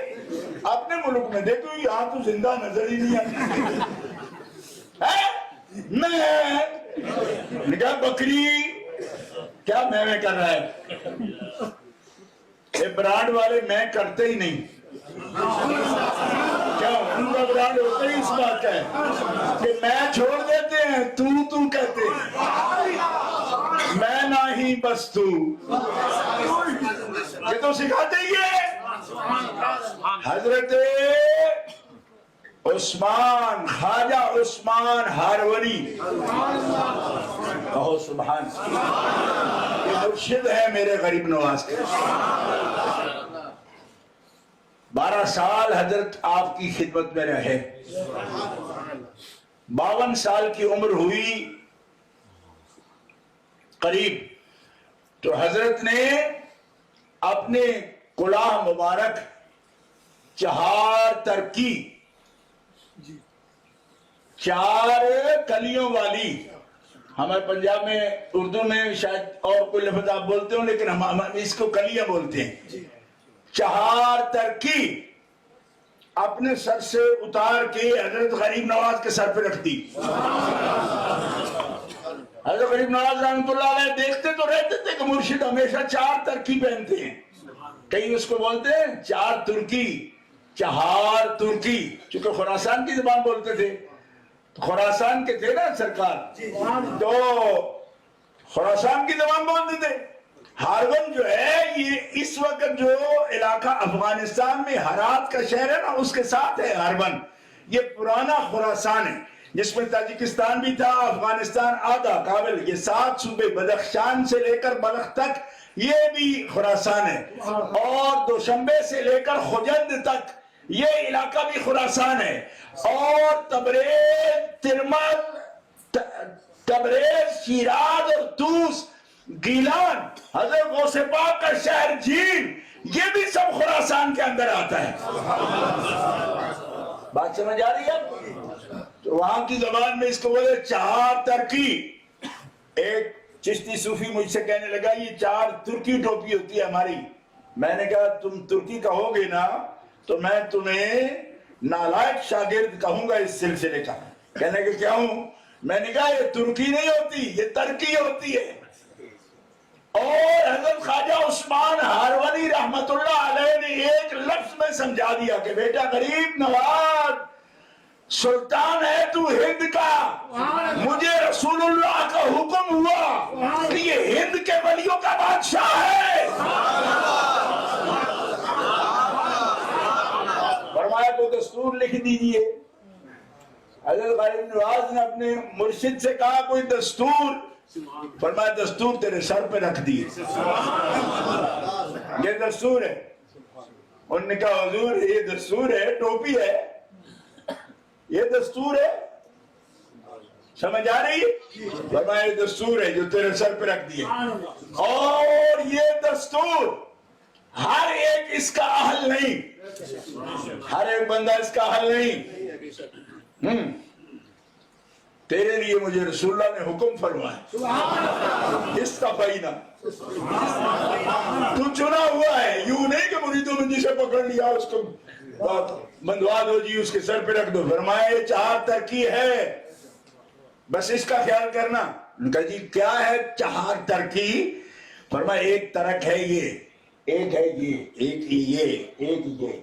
اپنے ملک میں دیکھو، یہاں تو زندہ نظر ہی نہیں آتی، میں کہا بکری کیا میں کر رہا ہے، یہ برانڈ والے میں کرتے ہی نہیں، کیا ان کا برانڈ ہوتا ہی اس بات کا ہے کہ میں چھوڑ دیتے ہیں، تو کہتے ہیں، میں نہ ہی بس تو، یہ تو سکھاتے ہی ہے۔ حضرت عثمان، خواجہ عثمان ہارونی، کہو سبحان، یہ مرشد ہے میرے غریب نواز کے۔ 12 سال حضرت آپ کی خدمت میں رہے، 52 سال کی عمر ہوئی قریب، تو حضرت نے اپنے کلاه مبارک 4 ترکی، 4 کلیوں والی، ہمارے پنجاب میں اردو میں شاید اور کوئی لفظ آپ بولتے ہو لیکن ہم اس کو کلیاں بولتے ہیں، 4 ترکی اپنے سر سے اتار کے حضرت غریب نواز کے سر پہ رکھ دی۔ حضرت غریب نواز رحمۃ اللہ علیہ دیکھتے تو رہتے تھے کہ مرشد ہمیشہ 4 ترکی پہنتے ہیں، کئی اس کو بولتے ہیں 4 ترکی، 4 ترکی، چونکہ خراسان کی زبان بولتے تھے، خراسان کے تھے نا سرکار، تو خراسان کی زبان بولتے تھے۔ ہارون جو ہے یہ اس وقت جو علاقہ افغانستان میں ہرات کا شہر ہے نا اس کے ساتھ ہے ہارون، یہ پرانا خراسان ہے جس میں تاجکستان بھی تھا، افغانستان آدھا، کابل، یہ 7 صوبے بدخشان سے لے کر بلخ تک یہ بھی خراسان ہے، اور دوشنبے سے لے کر خجند تک یہ علاقہ بھی خراسان ہے، اور تبریز، شیراز اور توس، گیلان، حضرت غوث پاک کا شہر جھیل، یہ بھی سب خراسان کے اندر آتا ہے۔ بات سمجھ آ رہی ہے؟ تو وہاں کی زبان میں اس کو بولے 4 ترکی۔ ایک چشتی صوفی مجھ سے کہنے لگا یہ 4 ترکی ٹوپی ہوتی ہے ہماری، میں نے کہا تم ترکی کہو گے نا تو میں تمہیں نالائق شاگرد کہوں گا اس سلسلے کا۔ کہنے کہ کیا ہوں؟ میں نے کہا یہ ترکی نہیں ہوتی، یہ ترکی ہوتی ہے، اور حضرت خواجہ عثمان ہارونی رحمت اللہ علیہ نے ایک لفظ میں سمجھا دیا کہ بیٹا غریب نواز سلطان ہے تو ہند کا، مجھے رسول اللہ کا حکم ہوا کہ یہ ہند کے ولیوں کا بادشاہ ہے۔ فرمایا تو دستور لکھ دیجئے۔ حضرت غریب نواز نے اپنے مرشد سے کہا کوئی دستور؟ فرمایا دستور تیرے سر پہ رکھ دیے، یہ دستور ہے۔ انہوں نے کہا حضور یہ دستور ہے، ٹوپی ہے، یہ دستور ہے، سمجھ آ رہی ہے؟ فرمایا یہ دستور ہے جو تیرے سر پہ رکھ دیے، اور یہ دستور ہر ایک اس کا اہل نہیں، ہر ایک بندہ اس کا اہل نہیں۔ تیرے لیے مجھے رسول اللہ نے حکم فرمایا، استفینا، تو چنا ہوا ہے، یوں نہیں کہ مریدوں نے جسے پکڑ لیا اس کو بندوا دو جی اس کے سر پہ رکھ دو۔ فرمایا یہ 4 ترکی ہے، بس اس کا خیال کرنا۔ ان کا جی کیا ہے 4 ترکی؟ فرمایا ایک ترک ہے یہ، ایک ہے یہ، ایک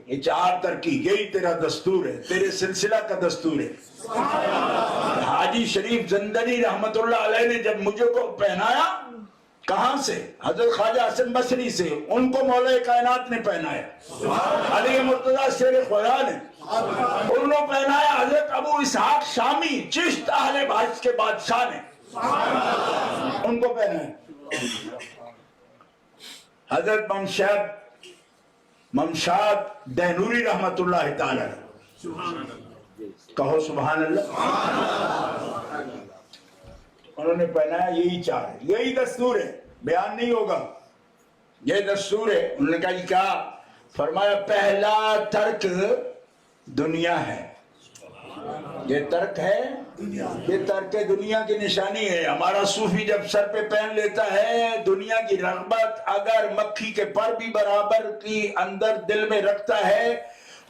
یہ 4 ترکی، یہی تیرا دستور ہے، تیرے سلسلہ کا دستور ہے۔ حاجی شریف زندنی رحمت اللہ علیہ نے جب مجھے کو پہنایا، کہاں سے؟ حضرت خواجہ حسن بصری سے، ان کو مولا کائنات نے پہنایا، علی مرتضیٰ شیر خدا نے، انہوں نے پہنایا حضرت ابو اسحاق شامی چشت اہل بھاج کے بادشاہ نے، ان کو پہنایا۔ حضرت ممشاد دہنوری رحمت اللہ تعالی، کہو سبحان اللہ، انہوں نے پہنایا یہی 4 ہے، یہی دستور ہے، بیان نہیں ہوگا، یہ دستور ہے۔ انہوں نے کہا یہ کیا؟ فرمایا پہلا ترک دنیا ہے، یہ ترک ہے، یہ ترک دنیا کی نشانی ہے۔ ہمارا صوفی جب سر پہ پہن لیتا ہے، دنیا کی رغبت اگر مکھی کے پر بھی برابر کی اندر دل میں رکھتا ہے،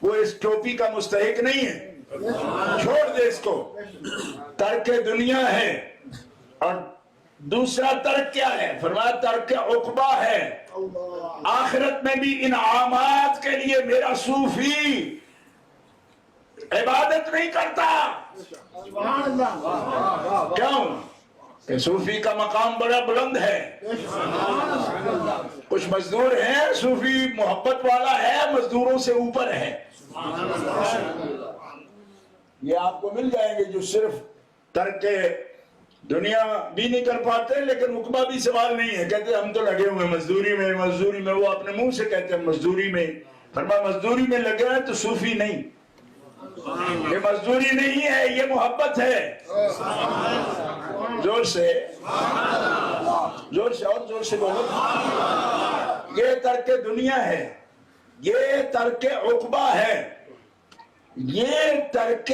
وہ اس ٹوپی کا مستحق نہیں ہے، چھوڑ دے اس کو۔ ترک دنیا ہے، اور دوسرا ترک کیا ہے؟ فرمایا ترک عقبہ ہے، آخرت میں بھی انعامات کے لیے میرا صوفی عبادت نہیں کرتا۔ کیوں؟ کہ صوفی کا مقام بڑا بلند ہے۔ کچھ مزدور ہیں، صوفی محبت والا ہے، مزدوروں سے اوپر ہے، یہ آپ کو مل جائیں گے جو صرف ترک دنیا بھی نہیں کر پاتے، لیکن عقبہ بھی سوال نہیں ہے، کہتے ہم تو لگے ہوئے مزدوری میں، وہ اپنے منہ سے کہتے ہیں مزدوری میں۔ فرمایا مزدوری میں لگے ہیں تو صوفی نہیں، یہ مزدوری نہیں ہے، یہ محبت ہے۔ زور سے اور زور سے بولو، یہ ترک دنیا ہے، یہ ترک عقبہ ہے، یہ ترک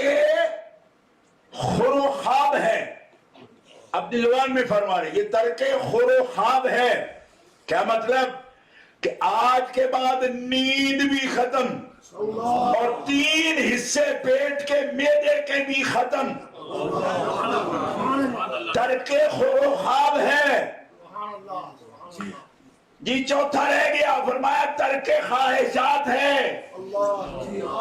خور و خواب ہے۔ عبد الوان میں فرما رہے یہ ترک خور و خواب ہے۔ کیا مطلب؟ کہ آج کے بعد نیند بھی ختم، اور 3 حصے پیٹ کے معدے کے بھی ختم، ترک خور و خواب ہے۔ جی چوتھا رہ گیا، فرمایا ترک خواہشات ہے،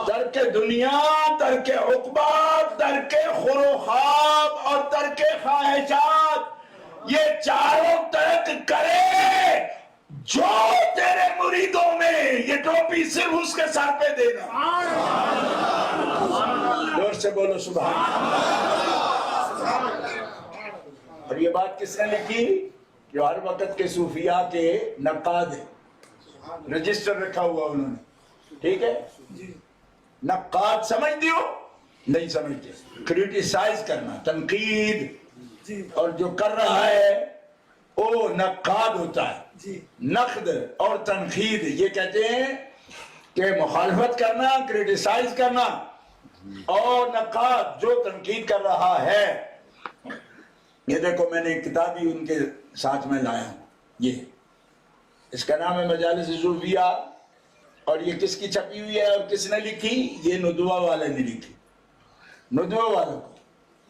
ترک دنیا، ترک عقبہ، ترک خور و خواب اور ترک خواہشات، یہ 4 ترک کرے جو تیرے مریدوں میں یہ ٹوپی صرف اس کے سر پہ دینا۔ زور سے بولو سبحان اللہ۔ اور یہ بات کس نے لکھی؟ جو ہر وقت کے صوفیاء کے نقاد ہیں، رجسٹر رکھا ہوا انہوں نے، ٹھیک ہے؟ نقاد سمجھ دیو؟ نہیں سمجھتے۔ کریٹیسائز کرنا، تنقید، اور جو کر رہا ہے وہ نقاد ہوتا ہے۔ نقد اور تنقید یہ کہتے ہیں کہ مخالفت کرنا، کریٹیسائز کرنا، اور نقاد جو تنقید کر رہا ہے۔ یہ دیکھو میں نے ایک کتاب ہی ان کے ساتھ میں لایا ہوں، یہ اس کا نام ہے مجالس صوفیہ، اور یہ کس کی چھپی ہوئی ہے اور کس نے لکھی؟ یہ ندوہ والے نے لکھی، ندوہ والوں کو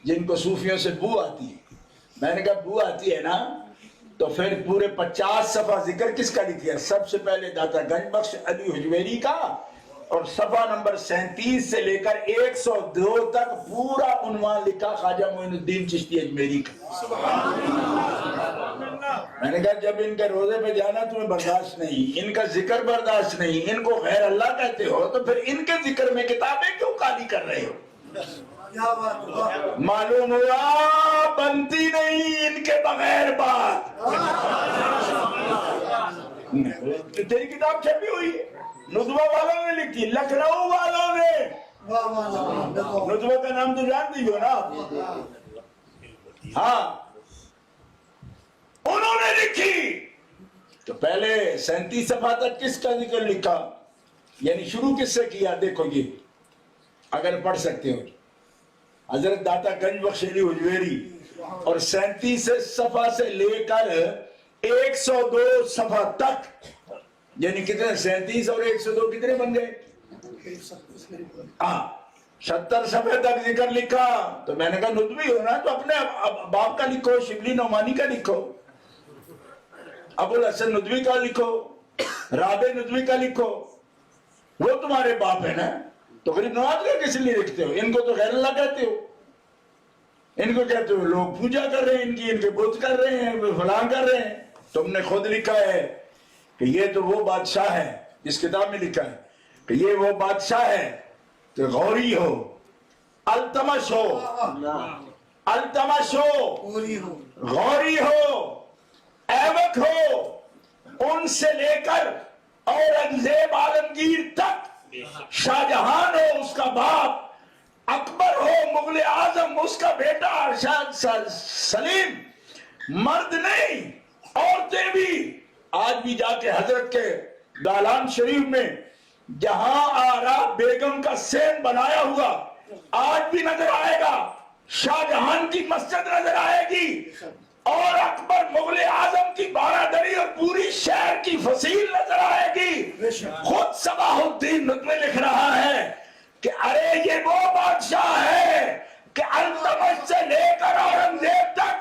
جن کو صوفیوں سے بو آتی ہے۔ میں نے کہا بو آتی ہے نا، تو پھر پورے 50 صفحہ ذکر کس کا لکھا؟ سب سے پہلے داتا گنج بخش علی حجویری کا، اور صفحہ نمبر 37 سے لے کر 102 تک پورا عنوان لکھا خواجہ معین الدین چشتی اجمیری کا۔ میں نے کہا جب ان کے روزے پہ جانا تمہیں برداشت نہیں، ان کا ذکر برداشت نہیں، ان کو غیر اللہ کہتے ہو، تو پھر ان کے ذکر میں کتابیں کیوں کالی کر رہے ہو؟ معلوم ہوا بنتی نہیں ان کے بغیر بات۔ تیری کتاب چھپی ہوئی ہے، ندوہ والوں نے لکھی، لکھنؤ والوں نے، ندوہ کا نام تو جانتی ہو نا؟ ہاں انہوں نے لکھی۔ تو پہلے 37 صفحہ تک کس کا ذکر لکھا؟ یعنی شروع کس سے کیا؟ دیکھو یہ اگر پڑھ سکتے ہو، حضرت داتا گنج بخش علی حجویری، اور 37 صفحہ سے لے کر 102 صفحہ تک، یعنی کتنے؟ 37 اور 102 کتنے بن گئے؟ 70 صفحے تک ذکر لکھا۔ تو میں نے کہا ندوی ہونا تو اپنے باپ کا لکھو، شبلی نعمانی کا لکھو، ابو الحسن ندوی کا لکھو، رابع ندوی کا لکھو، وہ تمہارے باپ ہے نا۔ تو غریب نواز کا کس لیے لکھتے ہو؟ ان کو تو غیر اللہ کہتے ہو، ان کو کہتے ہو لوگ پوجا کر رہے ہیں، ان کی ان کے بت کر رہے ہیں، فلاں کر رہے ہیں۔ تم نے خود لکھا ہے کہ یہ تو وہ بادشاہ ہے، اس کتاب میں لکھا ہے کہ یہ وہ بادشاہ ہے کہ غوری ہو، التمش ہو، التمش ہو، غوری ہو، ایوک ہو، ان سے لے کر اورنگزیب عالمگیر تک، شاہ جہان ہو اس کا باپ، اکبر ہو مغل اعظم اس کا بیٹا ارشاد سلیم، مرد نہیں عورتیں بھی۔ آج بھی جا کے حضرت کے دالان شریف میں جہاں آرا بیگم کا سین بنایا ہوا آج بھی نظر آئے گا، شاہ جہان کی مسجد نظر آئے گی، اور اکبر مغل اعظم کی بارادری اور پوری شہر کی فصیل نظر آئے گی۔ خود صباح الدین ندوی لکھ رہا ہے کہ ارے یہ وہ بادشاہ ہے کہ التمش سے لے کر اورنگزیب تک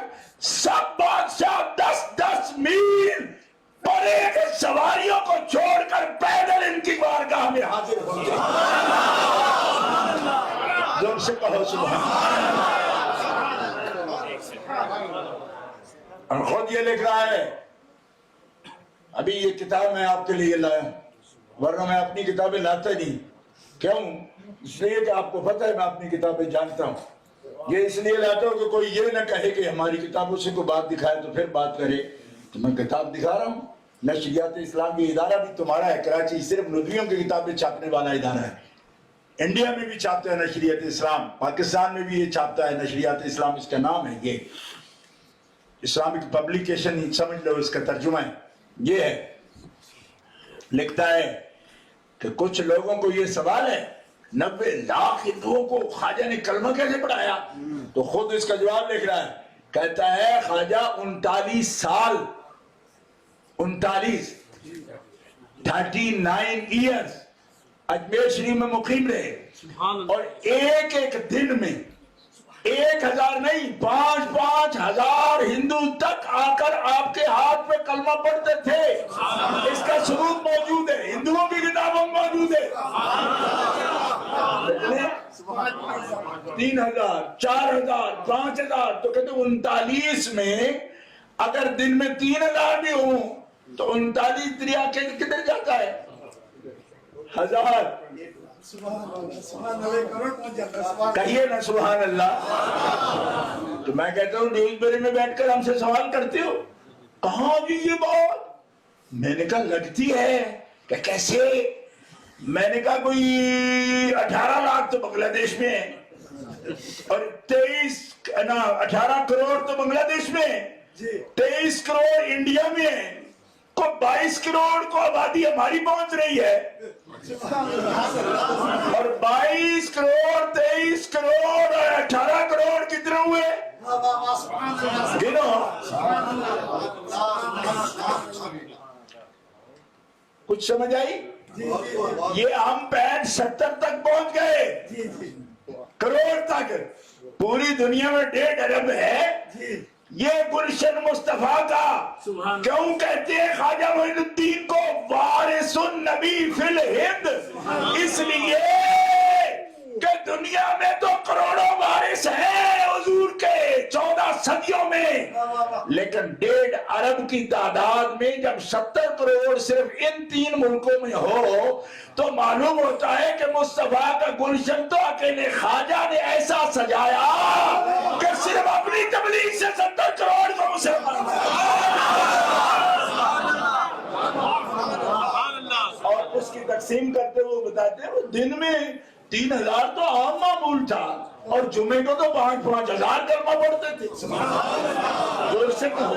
سب بادشاہ 10-10 میل پرے کے سواریوں کو چھوڑ کر پیدل ان کی بارگاہ میں حاضر ہوں گے۔ زور سے کہو سبحان اللہ۔ اور خود یہ لکھ رہا ہے، ابھی یہ کتاب میں آپ کے لیے لایا، ورنہ میں اپنی کتابیں لاتا نہیں۔ کیوں؟ اس لیے کہ آپ کو پتہ ہے میں اپنی کتابیں جانتا ہوں۔ یہ اس لیے لاتا ہوں کہ کوئی یہ نہ کہے کہ ہماری کتابوں سے کوئی بات دکھائے تو پھر بات کرے۔ تو میں کتاب دکھا رہا ہوں۔ نشریات اسلام کی ادارہ بھی تمہارا ہے، کراچی صرف ندویوں کی کتابیں چھاپنے والا ادارہ ہے۔ انڈیا میں بھی چھاپتا ہے نشریات اسلام، پاکستان میں بھی یہ چھاپتا ہے نشریات اسلام، اس کا نام ہے، یہ اسلامک پبلیکیشن سمجھ لو، اس کا ترجمہ ہے یہ ہے۔ لکھتا ہے کہ کچھ لوگوں کو یہ سوال ہے 90 لاکھ ہندوؤں کو خواجہ نے کلمہ کیسے پڑھایا؟ تو خود اس کا جواب لکھ رہا ہے، کہتا ہے خواجہ 39 سال 39 ایئرز اجمیر شریف میں مقیم رہے، اور ایک ایک دن میں 1000 نہیں 5-5 ہزار ہندو تک آ کر آپ کے ہاتھ پہ کلمہ پڑھتے تھے۔ اس کا ثبوت موجود ہے، ہندوؤں کی کتابوں میں موجود ہے۔ 3000 4000 5000 تو کہتے 39 میں اگر دن میں 3000 بھی ہوں تو 39 دریا کے کدھر جاتا ہے؟ 1000۔ کہیے نا سبحان اللہ۔ تو میں کہتا ہوں ڈیوز بری میں بیٹھ کر ہم سے سوال کرتے ہو کہاں بھی یہ بات؟ میں نے کہا لگتی ہے کہ کیسے؟ میں نے کہا کوئی 18 لاکھ تو بنگلہ دیش میں ہے، اور 18 کروڑ تو بنگلہ دیش میں ہے، 23 کروڑ انڈیا میں ہے، کو 22 کروڑ کو آبادی ہماری پہنچ رہی ہے، اور 22 کروڑ 23 کروڑ اور 18 کروڑ کتنے ہوئے؟ گنو۔ کچھ سمجھ آئی؟ یہ ہم 65-70 تک پہنچ گئے، کروڑ تک۔ پوری دنیا میں 1.5 ارب ہے، یہ گلشن مصطفیٰ کا کیوں کہتے ہیں خواجہ معین الدین کو وارث النبی فی الہند؟ اس لیے کہ دنیا میں تو کروڑوں وارث ہیں حضور کے 14 صدیوں میں، لیکن 1.5 ارب کی تعداد میں جب 70 کروڑ صرف ان 3 ملکوں میں ہو تو معلوم ہوتا ہے کہ مصطفیٰ کا گلشن تو اکیلے خواجہ نے ایسا سجایا کہ صرف اپنی تبلیغ سے 70 کروڑ کو مسلمان اور اس کی تقسیم کرتے ہوئے بتاتے ہیں وہ دن میں 3000 تو عام معمول تھا اور جمعے کو تو 5,000 کلمہ پڑھتے تھے. زور سے کہو.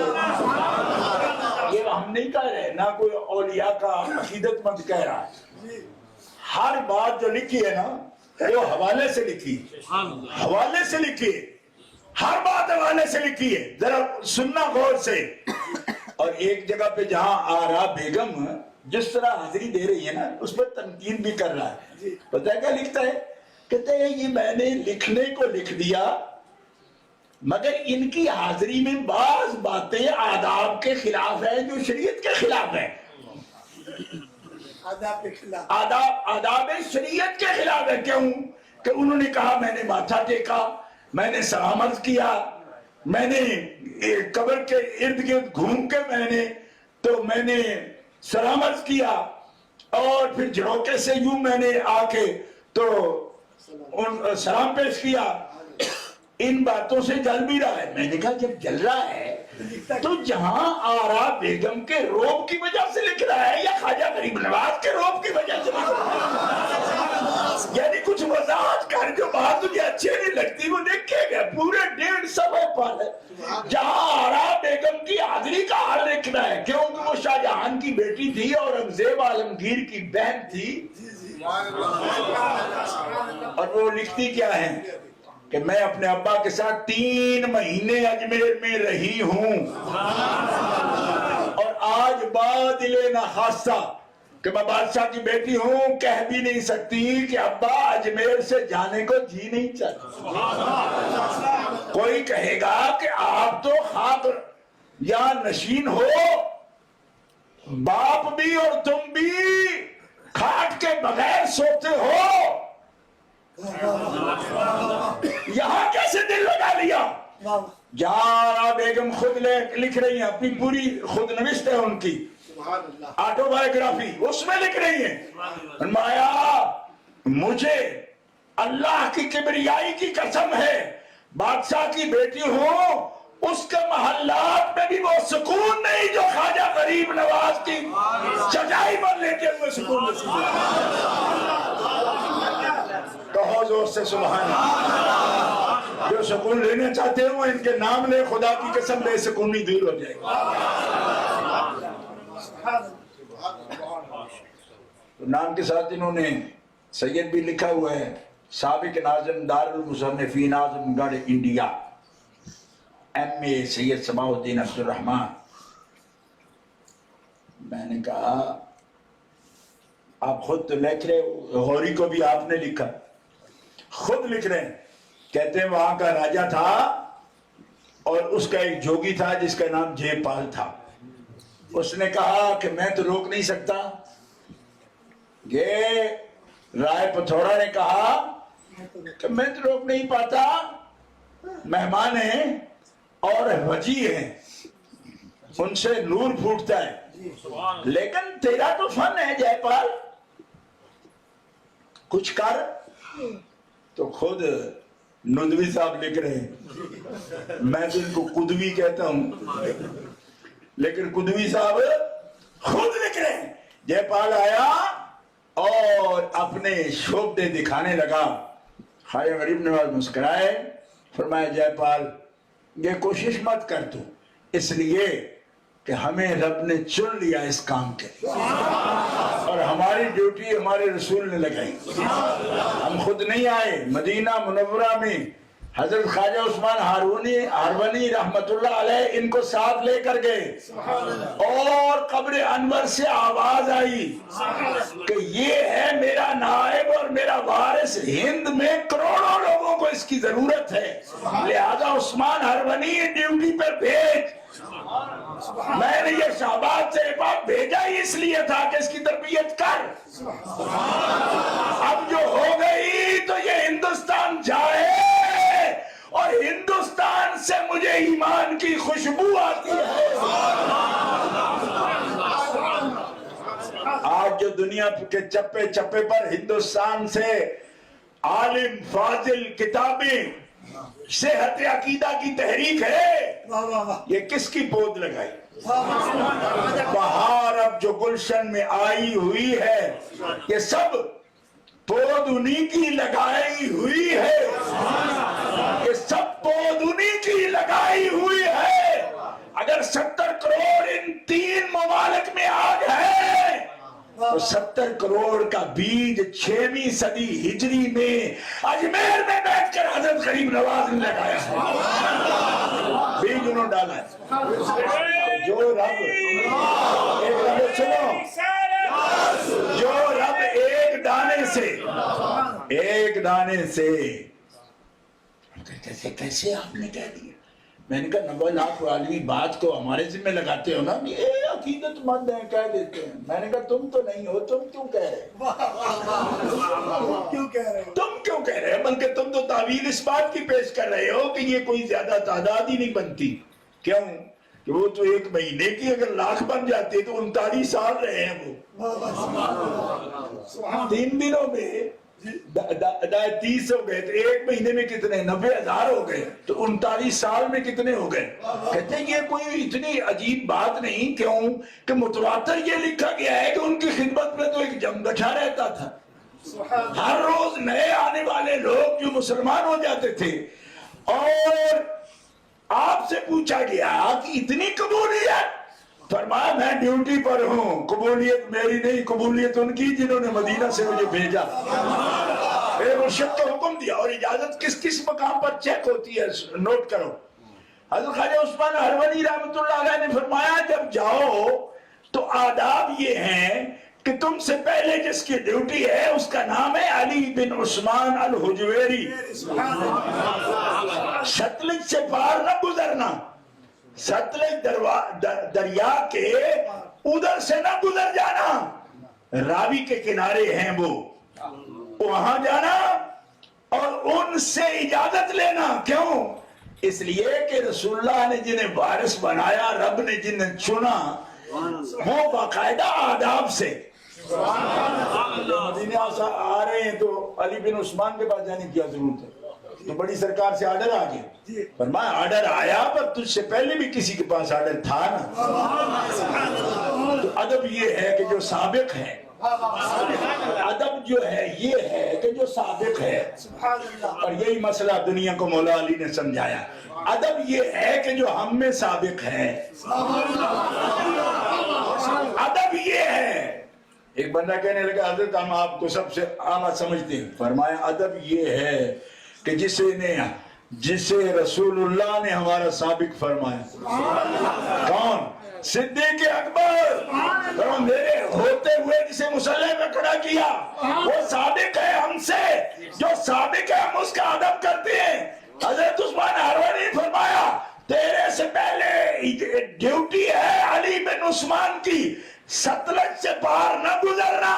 یہ ہم نہیں کہہ رہے، نہ کوئی اولیاء کا عقیدت مند کہہ رہا ہے. ہر بات جو لکھی ہے نا وہ حوالے سے لکھی ہے، حوالے سے لکھی ہے، ہر بات حوالے سے لکھی ہے. ذرا سننا غور سے. اور ایک جگہ پہ جہاں آرا بیگم جس طرح حاضری دے رہی ہے نا اس پر تنقید بھی کر رہا ہے. پتہ ہے کیا لکھتا ہے؟ کہتے ہیں یہ میں نے لکھنے کو لکھ دیا مگر ان کی حاضری میں بعض باتیں آداب کے خلاف ہیں جو شریعت کے خلاف ہیں. آداب شریعت کے خلاف ہے. کیوں؟ کہ انہوں نے کہا میں نے ماتھا ٹیکا، میں نے سلام عرض کیا، میں نے قبر کے ارد گرد گھوم کے میں نے سلام عرض کیا اور پھر جھروکے سے یوں میں نے آ کے تو سلام پیش کیا. ان باتوں سے جل بھی رہا ہے. میں نے کہا جب جل رہا ہے تو جہاں آرا بیگم کے روب کی وجہ سے لکھ رہا ہے یا خواجہ غریب نواز کے روب کی وجہ سے لکھ رہا ہے؟ یعنی کچھ وضاحت کر جو بات تجھے اچھی نہیں لگتی وہ دیکھے گا. پورے 1.5 صفحے پر جہاں آرا بیگم کی حاضری کا حال لکھنا ہے کیونکہ وہ شاہ جہان کی بیٹی تھی اور اورنگزیب عالمگیر کی بہن تھی. اور وہ لکھتی کیا ہے کہ میں اپنے ابا کے ساتھ 3 مہینے اجمیر میں رہی ہوں اور آج بادل نخواستہ کہ میں بادشاہ کی بیٹی ہوں کہہ بھی نہیں سکتی کہ ابا اجمیر سے جانے کو جی نہیں چاہتا. کوئی کہے گا کہ آپ تو خاک یا نشین ہو، باپ بھی اور تم بھی کھاٹ کے بغیر سوتے ہو، یہاں کیسے دل لگا لیا؟ جہاں بیگم خود لکھ رہی ہیں، اپنی پوری خود نوشت ہے ان کی آٹو بایوگرافی، اس میں لکھ رہی ہیں فرمایا مجھے اللہ کی کبریائی کی قسم ہے بادشاہ کی بیٹی ہوں اس کے محلات میں بھی وہ سکون نہیں جو خواجہ غریب نواز کی چچائی پر لیتے ہوئے سکون نصیب ہے. کہو زور سے سبحان اللہ. جو سکون لینا چاہتے ہیں وہ ان کے نام لے، خدا کی قسم بے سکونی دور ہو جائے گی. تو نام کے ساتھ انہوں نے سید بھی لکھا ہوا ہے، سابق ناظم دار المصنفین اعظم گڑھ انڈیا ایم اے سید صباح الدین عبد الرحمن. میں نے کہا آپ خود تو لکھ رہے ہو، غوری کو بھی آپ نے لکھا، خود لکھ رہے ہیں. کہتے ہیں وہاں کا راجہ تھا اور اس کا ایک جوگی تھا جس کا نام جے پال تھا. اس نے کہا کہ میں تو روک نہیں سکتا. یہ رائے پتھوڑا نے کہا کہ میں تو روک نہیں پاتا، مہمان ہیں اور وجی ہیں، ان سے نور پھوٹتا ہے، لیکن تیرا تو فن ہے جے پال، کچھ کر. تو خود ندوی صاحب لکھ رہے ہیں، میں تو ان کو قدوی کہتا ہوں لیکن قدوی صاحب خود لکھ رہے ہیں. جے پال آیا اور اپنے شعبے دکھانے لگا. خواجہ غریب نواز مسکرائے، فرمایا جے پال یہ کوشش مت کر تو، اس لیے کہ ہمیں رب نے چن لیا اس کام کے اور ہماری ڈیوٹی ہمارے رسول نے لگائی. ہم خود نہیں آئے، مدینہ منورہ میں حضرت خواجہ عثمان ہارونی رحمت اللہ علیہ ان کو ساتھ لے کر گئے اور قبر انور سے آواز آئی کہ یہ ہے میرا نائب اور میرا وارث، ہند میں کروڑوں لوگوں کو اس کی ضرورت ہے، لہذا عثمان ہارونی ڈیوٹی پر بھیج۔ میں نے یہ شہباز سے بات بھیجا ہی اس لیے تھا کہ اس کی تربیت کر، اب جو ہو گئی تو یہ ہندوستان جائے اور ہندوستان سے مجھے ایمان کی خوشبو آتی ہے۔ آج جو دنیا کے چپے چپے پر ہندوستان سے عالم فاضل کتابیں صحت عقیدہ کی تحریک ہے، یہ کس کی پود لگائی؟ بہار اب جو گلشن میں آئی ہوئی ہے، یہ سب پود انہی کی لگائی ہوئی ہے، یہ سب پود انہی کی لگائی ہوئی ہے۔ اگر 70 کروڑ ان 3 ممالک میں آگ ہے تو 70 کروڑ کا بیج 6ویں صدی ہجری میں اجمیر میں بیٹھ کر حضرت غریب نواز نے لگایا ہے، بیج انہوں ڈالا ہے۔ جو رب ایک دانے سنو، جو رب ایک دانے سے کیسے آپ نے کہہ دیا؟ میں نے کہا 90 لاکھ والی بات کو ہمارے ذمہ لگاتے ہو نا، یہ عقیدت مند ہیں کہہ دیتے ہیں۔ میں نے کہا تم تو نہیں ہو، تم کیوں کہہ رہے تم کیوں کہہ رہے ہو؟ بلکہ تم تو تعویل اس بات کی پیش کر رہے ہو کہ یہ کوئی زیادہ تعداد ہی نہیں بنتی۔ کیوں کہ وہ تو 1 مہینے کی اگر لاکھ بن جاتے تو 39 سال رہے ہیں وہ، 3 دنوں میں 30 ہو گئے تو 1 مہینے میں کتنے؟ 90,000 ہو گئے تو 39 سال میں کتنے ہو گئے؟ کہتے ہیں یہ کوئی اتنی عجیب بات نہیں، کیوں کہ متواتر یہ لکھا گیا ہے کہ ان کی خدمت میں تو ایک جمگٹھا رہتا تھا، ہر روز نئے آنے والے لوگ جو مسلمان ہو جاتے تھے، اور آپ سے پوچھا گیا کہ اتنی قبولیت؟ فرمایا میں ڈیوٹی پر ہوں، قبولیت میری نہیں، قبولیت ان کی جنہوں نے مدینہ سے مجھے بھیجا، میرے مرشد کو حکم دیا۔ اور اجازت کس کس مقام پر چیک ہوتی ہے نوٹ کرو۔ حضرت خواجہ عثمان ہارونی رحمت اللہ علیہ نے فرمایا جب جاؤ تو آداب یہ ہیں کہ تم سے پہلے جس کی ڈیوٹی ہے اس کا نام ہے علی بن عثمان الحجویری، ستلج سے پار نہ گزرنا، ستلج دریا کے ادھر سے نہ گزر جانا، راوی کے کنارے ہیں وہ، وہاں جانا اور ان سے اجازت لینا۔ کیوں؟ اس لیے کہ رسول اللہ نے جنہیں وارث بنایا، رب نے جنہیں چنا، وہ باقاعدہ آداب سے مدینہ آ رہے ہیں تو علی بن عثمان کے پاس جانے کی کیا ضرورت ہے؟ تو بڑی سرکار سے آرڈر آ گیا، فرمایا آرڈر آیا پر تجھ سے پہلے بھی کسی کے پاس آرڈر تھا نا۔ تو ادب یہ ہے کہ جو سابق ہے، ادب جو ہے یہ ہے کہ جو سابق ہے، اور یہی مسئلہ دنیا کو مولا علی نے سمجھایا۔ ادب یہ ہے کہ جو ہم میں سابق ہے، ادب یہ ہے۔ ایک بندہ کہنے لگا حضرت ہم آپ کو سب سے اعلیٰ سمجھتے ہیں، فرمایا ادب یہ ہے کہ جسے رسول اللہ نے ہمارا سابق فرمایا۔ کون؟ صدیق اکبر، میرے ہوتے ہوئے جسے مسلح میں کھڑا کیا وہ سابق ہے ہم سے، جو سابق ہے ہم اس کا ادب کرتے ہیں۔ حضرت عثمان ہارونی نے فرمایا تیرے سے پہلے ڈیوٹی ہے علی بن عثمان کی، ستلج سے پار نہ گزرنا،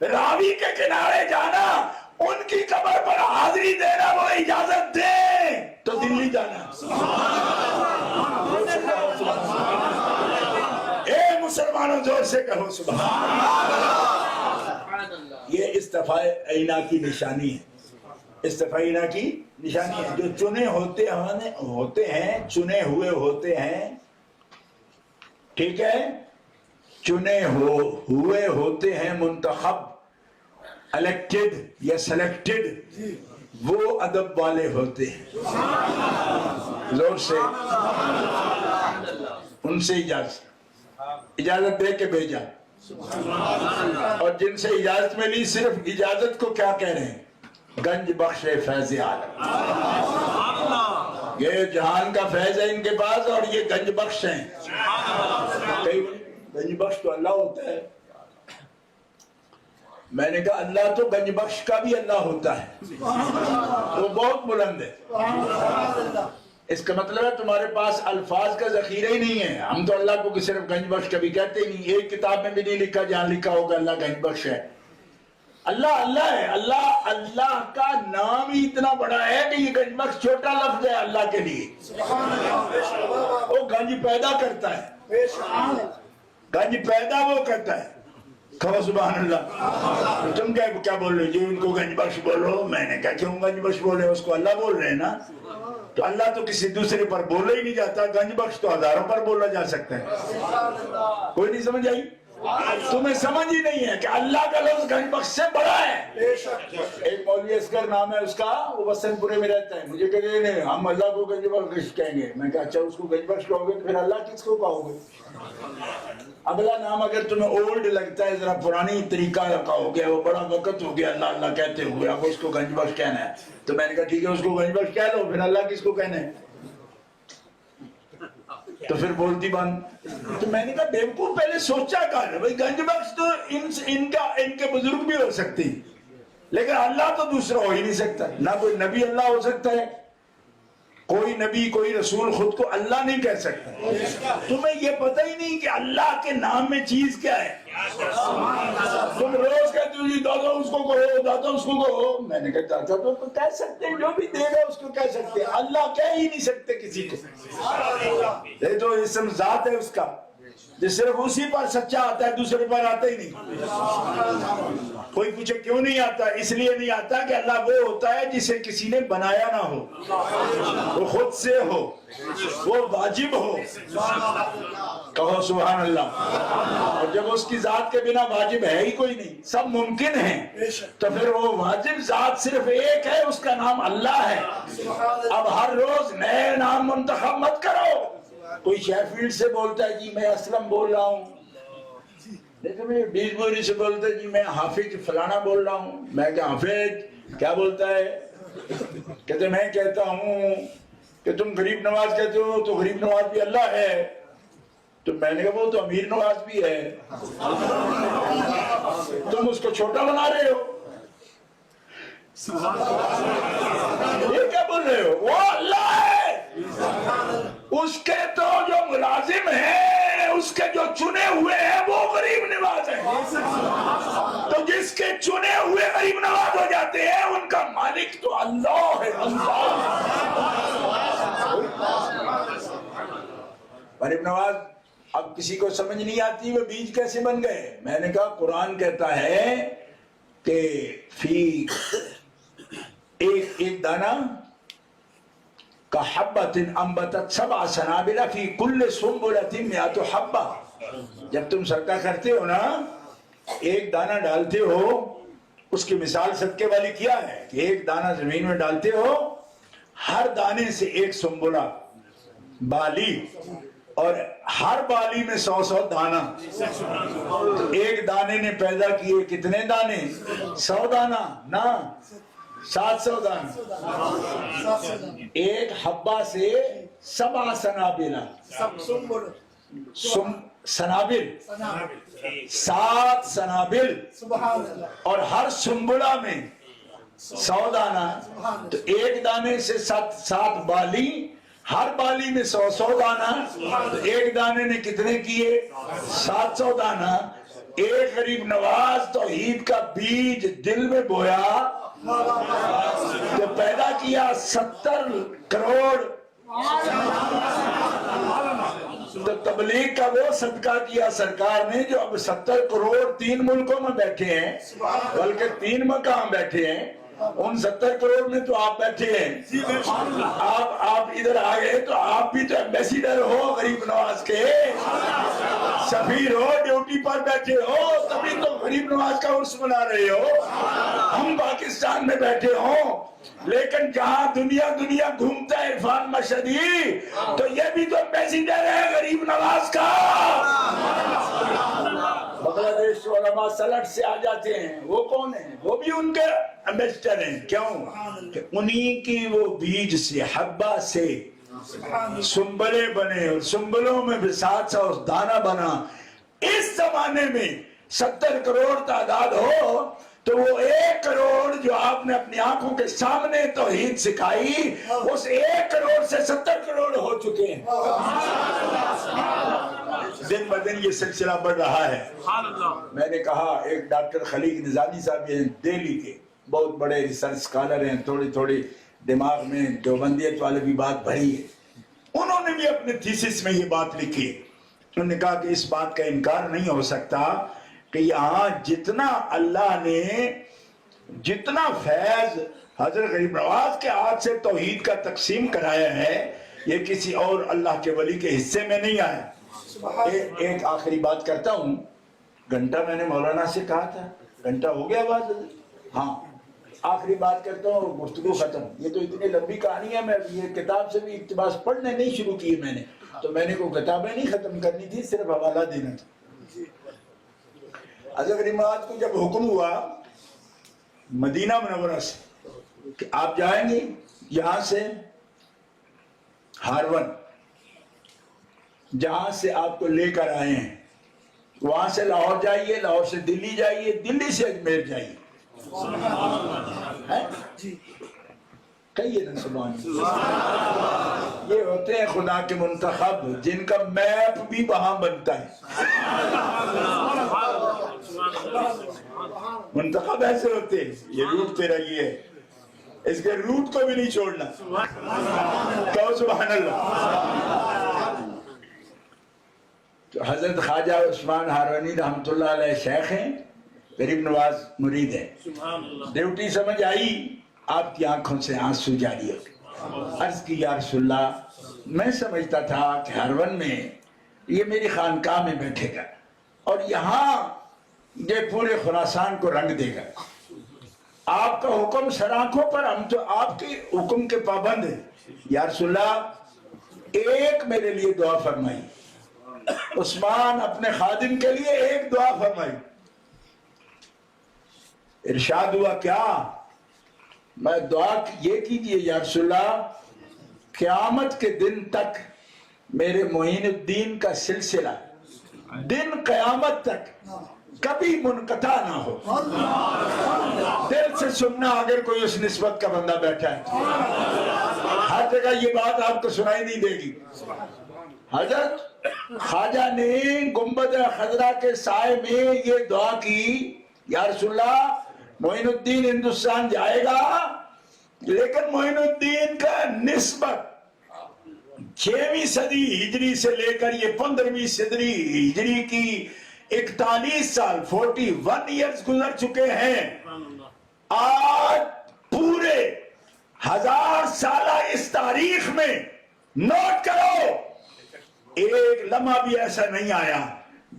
راوی کے کنارے جانا، ان کی قبر پر حاضری دینا، وہ اجازت دیں تو دلی جانا۔ اے مسلمانوں زور سے کہو سبحان اللہ۔ یہ اصطفاء عینہ کی نشانی ہے، اصطفاء عینہ کی نشانی ہے۔ جو چنے ہوتے ہیں، چنے ہوئے ہوتے ہیں، ٹھیک ہے، چنے ہوئے ہوتے ہیں، منتخب، الیکٹڈ یا سلیکٹڈ، وہ ادب والے ہوتے ہیں۔ زور سے ان سے اجازت دے کے بھیجا، اور جن سے اجازت ملی صرف اجازت کو کیا کہہ رہے ہیں؟ گنج بخش فیض عالم۔ یہ جہان کا فیض ہے ان کے پاس اور یہ گنج بخش ہیں. گنج بخش تو اللہ ہوتا ہے. میں نے کہا اللہ تو گنج بخش کا بھی اللہ ہوتا ہے, وہ بہت بلند ہے. اس کا مطلب ہے تمہارے پاس الفاظ کا ذخیرہ ہی نہیں ہے. ہم تو اللہ کو صرف گنج بخش کبھی کہتے ہی نہیں. ایک کتاب میں بھی نہیں لکھا جہاں لکھا ہوگا اللہ گنج بخش ہے. اللہ اللہ ہے. اللہ کا نام ہی اتنا بڑا ہے کہ یہ گنج بخش چھوٹا لفظ ہے اللہ کے لیے. وہ گنج پیدا کرتا ہے, گنج پیدا وہ کرتا ہے. کہو سبحان اللہ. تم کیا بول رہے ہو جی ان کو گنج بخش بولو. میں نے کہا کیوں گنج بخش بولے, اس کو اللہ بول رہے ہیں نا. تو اللہ تو کسی دوسرے پر بولا ہی نہیں جاتا, گنج بخش تو ہزاروں پر بولا جا سکتا ہے. کوئی نہیں سمجھ آئی؟ تمہیں سمجھ ہی نہیں ہے کہ اللہ کا لفظ گنج بخش سے بڑا ہے. ایک مولوی اصغر نام ہے اس کا, وہ وسن پورے میں رہتا ہے. مجھے کہتے ہیں ہم اللہ کو گنج بخش کہیں گے. میں کہا اچھا اس کو گنج بخش کہو گے تو پھر اللہ کس کو کہو گے؟ اگلا نام اگر تمہیں اولڈ لگتا ہے, ذرا پرانی طریقہ رکھا ہو گیا, وہ بڑا وقت ہو گیا اللہ اللہ کہتے ہوئے, اب اس کو گنج بخش کہنا ہے. تو میں نے کہا ٹھیک ہے اس کو گنج بخش کہہ لو, پھر اللہ کس کو کہنا ہے؟ تو پھر بولتی بند. تو میں نے کہا بیوقوف پہلے سوچا کر بھائی گنج بخش تو ان کے بزرگ بھی ہو سکتے ہیں, لیکن اللہ تو دوسرا ہو ہی نہیں سکتا. نہ کوئی نبی اللہ ہو سکتا ہے, کوئی نبی کوئی رسول خود کو اللہ نہیں کہہ سکتا. تمہیں یہ پتہ ہی نہیں کہ اللہ کے نام میں چیز کیا ہے. تم روز کہتے ہو جی دادا اس کو کہو, دادا اس کو کہو. میں نے کہا دادا تو کہہ سکتے ہیں, جو بھی دے گا اس کو کہہ سکتے ہیں, اللہ کہہ ہی نہیں سکتے کسی کو. یہ تو اسم ذات ہے اس کا, جو صرف اسی پر سچا آتا ہے, دوسرے پر آتا ہی نہیں. کوئی پوچھے کیوں نہیں آتا؟ اس لیے نہیں آتا کہ اللہ وہ ہوتا ہے جسے کسی نے بنایا نہ ہو, وہ خود سے ہو, وہ واجب ہو. کہو سبحان اللہ. اور جب اس کی ذات کے بنا واجب ہے ہی کوئی نہیں, سب ممکن ہیں, تو پھر وہ واجب ذات صرف ایک ہے, اس کا نام اللہ ہے. اب ہر روز نئے نام منتخب مت کرو. کوئی شیفیلڈ سے بولتا ہے جی میں اسلم بول رہا ہوں, لیکن بیس بوری سے بولتا ہے جی میں حافظ فلانا بول رہا ہوں. میں کیا حافظ کیا بولتا ہے؟ کہتے میں کہتا ہوں کہ تم غریب نواز کہتے ہو, تو غریب نواز بھی اللہ ہے. تو میں نے کہا وہ تو امیر نواز بھی ہے, تم اس کو چھوٹا بنا رہے ہو. یہ کیا بول رہے ہو؟ وہ اللہ ہے, اس کے تو جو ملازم ہیں, اس کے جو چنے ہوئے ہیں وہ غریب نواز ہیں. تو جس کے چنے ہوئے غریب نواز ہو جاتے ہیں ان کا مالک تو اللہ ہے. غریب نواز اب کسی کو سمجھ نہیں آتی وہ بیج کیسے بن گئے. میں نے کہا قرآن کہتا ہے کہ فی ایک دانہ کا حبۃ انبتت سبع سنابل فی کل سنبلۃ مئۃ حبہ. جب تم صدقہ کرتے ہو نا, ایک دانہ ڈالتے ہو, اس کی مثال صدقے والی کیا ہے کہ ایک دانہ زمین میں ڈالتے ہو, ہر دانے سے ایک سنبلہ بالی, اور ہر بالی میں 100 دانہ. ایک دانے نے پیدا کیے کتنے دانے؟ 100 دانہ نا, 700 دانہ. ایک حبہ سے 7 سنابل, سنابل 7 سنابل, اور ہر سنبلہ میں 100 دانہ. تو ایک دانے سے 7 بالی, ہر بالی میں 100 دانہ. ایک دانے نے کتنے کیے؟ 700 دانہ. ایک غریب نواز توحید کا بیج دل میں بویا تو پیدا کیا 70 کروڑ. تو تبلیغ کا وہ صدقہ کیا سرکار نے جو اب 70 کروڑ 3 ملکوں میں بیٹھے ہیں, بلکہ 3 مقام بیٹھے ہیں. ان 70 کروڑ میں تو آپ بیٹھے ہیں. آپ ادھر آ گئے تو آپ بھی تو ایمبیسیڈر ہو غریب نواز کے, سفیر ہو, ڈیوٹی پر بیٹھے ہو, تبھی تو غریب نواز کا عرس منا رہے ہو. ہم پاکستان میں بیٹھے ہوں, لیکن جہاں دنیا گھومتا ہے عرفان مشہدی, تو یہ بھی تو ایمبیسیڈر ہے غریب نواز کا. بنگلہ دیش علماء مسلٹ سے آ جاتے ہیں، وہ کون ہیں؟ وہ بھی ان کے امبیسڈر ہیں. کیوں؟ کہ انہی کی وہ بیج سے، حبہ سے سنبلے بنے، اور سنبلوں میں بھی 700 دانہ بنا. اس زمانے میں 70 کروڑ تعداد ہو تو وہ 1 کروڑ جو آپ نے اپنی آنکھوں کے سامنے توحید سکھائی، اس 1 کروڑ سے 70 کروڑ ہو چکے ہیں. دن بہ دن یہ سلسلہ بڑھ رہا ہے. میں نے کہا ایک ڈاکٹر خلیق نظامی صاحب ہیں دہلی کے، بہت بڑے ریسرچ اسکالر ہیں، تھوڑی تھوڑی دماغ میں دیوبندیت والے بھی بات بھری ہے. انہوں نے بھی اپنے تھیسس میں یہ بات لکھی ہے. انہوں نے کہا کہ اس بات کا انکار نہیں ہو سکتا کہ یہاں جتنا اللہ نے جتنا فیض حضرت غریب نواز کے ہاتھ سے توحید کا تقسیم کرایا ہے، یہ کسی اور اللہ کے ولی کے حصے میں نہیں آیا. ایک آخری بات کرتا ہوں. گھنٹہ میں نے مولانا سے کہا تھا، گھنٹہ ہو گیا بات. ہاں آخری بات کرتا ہوں، گفتگو ختم. یہ تو اتنی لمبی کہانی ہے، میں یہ کتاب سے بھی اقتباس پڑھنے نہیں شروع کی میں نے، تو میں نے کوئی کتابیں نہیں ختم کرنی تھی، صرف حوالہ دینا تھا. حضرت غریب نواز کو جب حکم ہوا مدینہ منورہ سے کہ آپ جائیں گے یہاں سے ہارون، جہاں سے آپ کو لے کر آئے ہیں، وہاں سے لاہور جائیے، لاہور سے دلی جائیے، دلی سے اجمیر جائیے. کہیے نا سبحان اللہ. یہ ہوتے ہیں خدا کے منتخب جن کا میپ بھی وہاں بنتا ہے. منتخب ایسے ہوتے ہیں، یہ روٹ تیرا یہ ہے، اس کے روٹ کو بھی نہیں چھوڑنا. کہو سبحان اللہ. تو حضرت خواجہ عثمان ہارونی رحمت اللہ علیہ شیخ ہیں، غریب نواز مرید ہے. ڈیوٹی سمجھ آئی، آپ کی آنکھوں سے آنسو جاری ہو گئے. عرض کی یا رسول اللہ، میں سمجھتا تھا کہ ہارون میں یہ میری خانقاہ میں بیٹھے گا اور یہاں یہ پورے خراسان کو رنگ دے گا. آپ کا حکم سر آنکھوں پر، ہم تو آپ کے حکم کے پابند ہیں. یا رسول اللہ ایک میرے لیے دعا فرمائی. عثمان اپنے خادم کے لیے ایک دعا فرمائی. ارشاد ہوا کیا؟ میں دعا یہ کیجئے یا رسول اللہ، قیامت کے دن تک میرے معین الدین کا سلسلہ دن قیامت تک کبھی منقطع نہ ہو. دل سے سننا اگر کوئی اس نسبت کا بندہ بیٹھا ہے، ہر جگہ یہ بات آپ کو سنائی نہیں دے گی. حضرت خواجہ نے گنبد خضرا کے سائے میں یہ دعا کی، یا رسول اللہ معین الدین ہندوستان جائے گا، لیکن معین الدین کا نسبت 6ویں صدی ہجری سے لے کر یہ 15ویں صدی ہجری کی 41 سال 41 ایئرز گزر چکے ہیں. آج پورے 1000 سالہ اس تاریخ میں نوٹ کرو، ایک لمحہ بھی ایسا نہیں آیا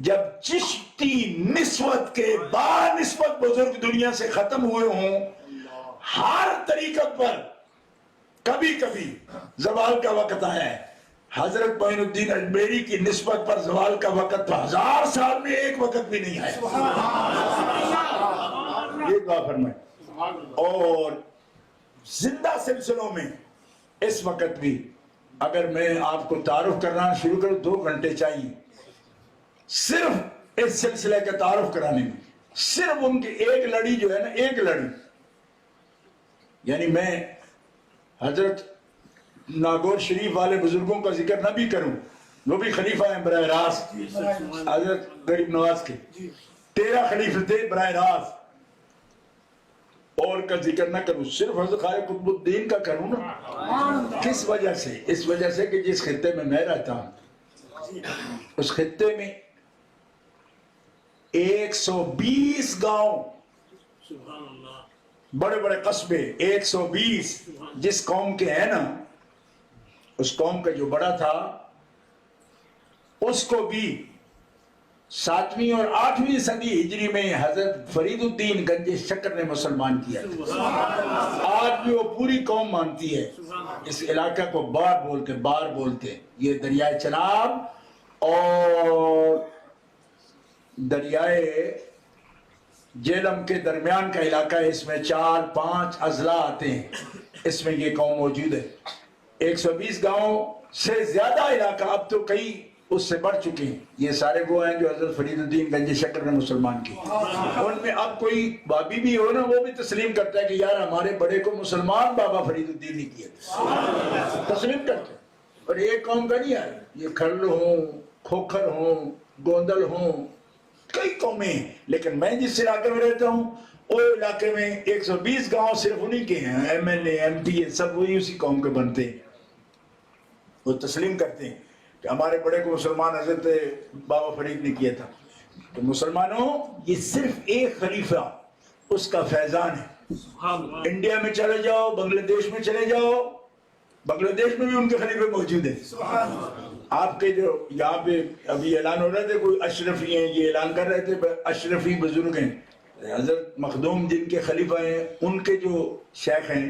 جب چشتی نسبت کے بعد نسبت بزرگ دنیا سے ختم ہوئے ہوں. ہر طریقت پر کبھی کبھی زوال کا وقت آیا ہے. حضرت معین الدین اجمیری کی نسبت پر زوال کا وقت تو 1000 سال میں ایک وقت بھی نہیں آیا. یہ دعا فرمائے. اور زندہ سلسلوں میں اس وقت بھی اگر میں آپ کو تعارف کرنا شروع کروں 2 گھنٹے چاہیے صرف اس سلسلے کا تعارف کرانے میں. صرف ان کی ایک لڑی جو ہے نا، ایک لڑی، یعنی میں حضرت ناگور شریف والے بزرگوں کا ذکر نہ بھی کروں، وہ بھی خلیفہ ہیں براہ راست حضرت غریب نواز کے. 13 خلیفہ تھے براہ راست، اور کا ذکر نہ کروں، صرف حضرت خواجہ قطب الدین کا کروں نا. کس وجہ سے؟ اس وجہ سے کہ جس خطے میں میں رہتا ہوں اس خطے میں 120 گاؤں، بڑے بڑے قصبے 120 جس قوم کے ہیں نا، اس قوم کا جو بڑا تھا اس کو بھی 7ویں اور 8ویں صدی ہجری میں حضرت فرید الدین گنج شکر نے مسلمان کیا. آج بھی وہ پوری قوم مانتی ہے. اس علاقہ کو بار بولتے یہ دریائے چناب اور دریائے جہلم کے درمیان کا علاقہ ہے، اس میں 4-5 اضلاع آتے ہیں، اس میں یہ قوم موجود ہے۔ 120 گاؤں سے زیادہ علاقہ، اب تو کئی اس سے بڑھ چکے ہیں۔ یہ سارے وہ ہیں جو حضرت فرید الدین گنج شکر نے مسلمان کی، ان میں اب کوئی بابی بھی ہو نا، وہ بھی تسلیم کرتا ہے کہ یار ہمارے بڑے کو مسلمان بابا فرید الدین نے کیا، تسلیم کرتے ہیں۔ اور ایک قوم کا نہیں ہے، یہ کھرل ہوں، کھوکھر ہوں، گوندل ہوں، کئی قومیں ہیں۔ لیکن میں جس علاقے میں رہتا ہوں وہ علاقے میں 120 گاؤں صرف انہی کے ہیں، M L A M P سب وہی اسی قوم کے بنتے ہیں۔ وہ تسلیم کرتے ہیں کہ ہمارے بڑے کو مسلمان حضرت بابا فرید نے کیا تھا۔ تو مسلمانوں، یہ صرف ایک خلیفہ، اس کا فیضان ہے۔ انڈیا میں چلے جاؤ، بنگلہ دیش میں چلے جاؤ، بنگلہ دیش میں بھی ان کے خلیفے موجود ہیں۔ آپ کے جو یہاں پہ ابھی اعلان ہو رہے تھے، کوئی اشرفی ہیں، یہ اعلان کر رہے تھے اشرفی بزرگ ہیں، حضرت مخدوم جن کے خلیفہ ہیں، ان کے جو شیخ ہیں،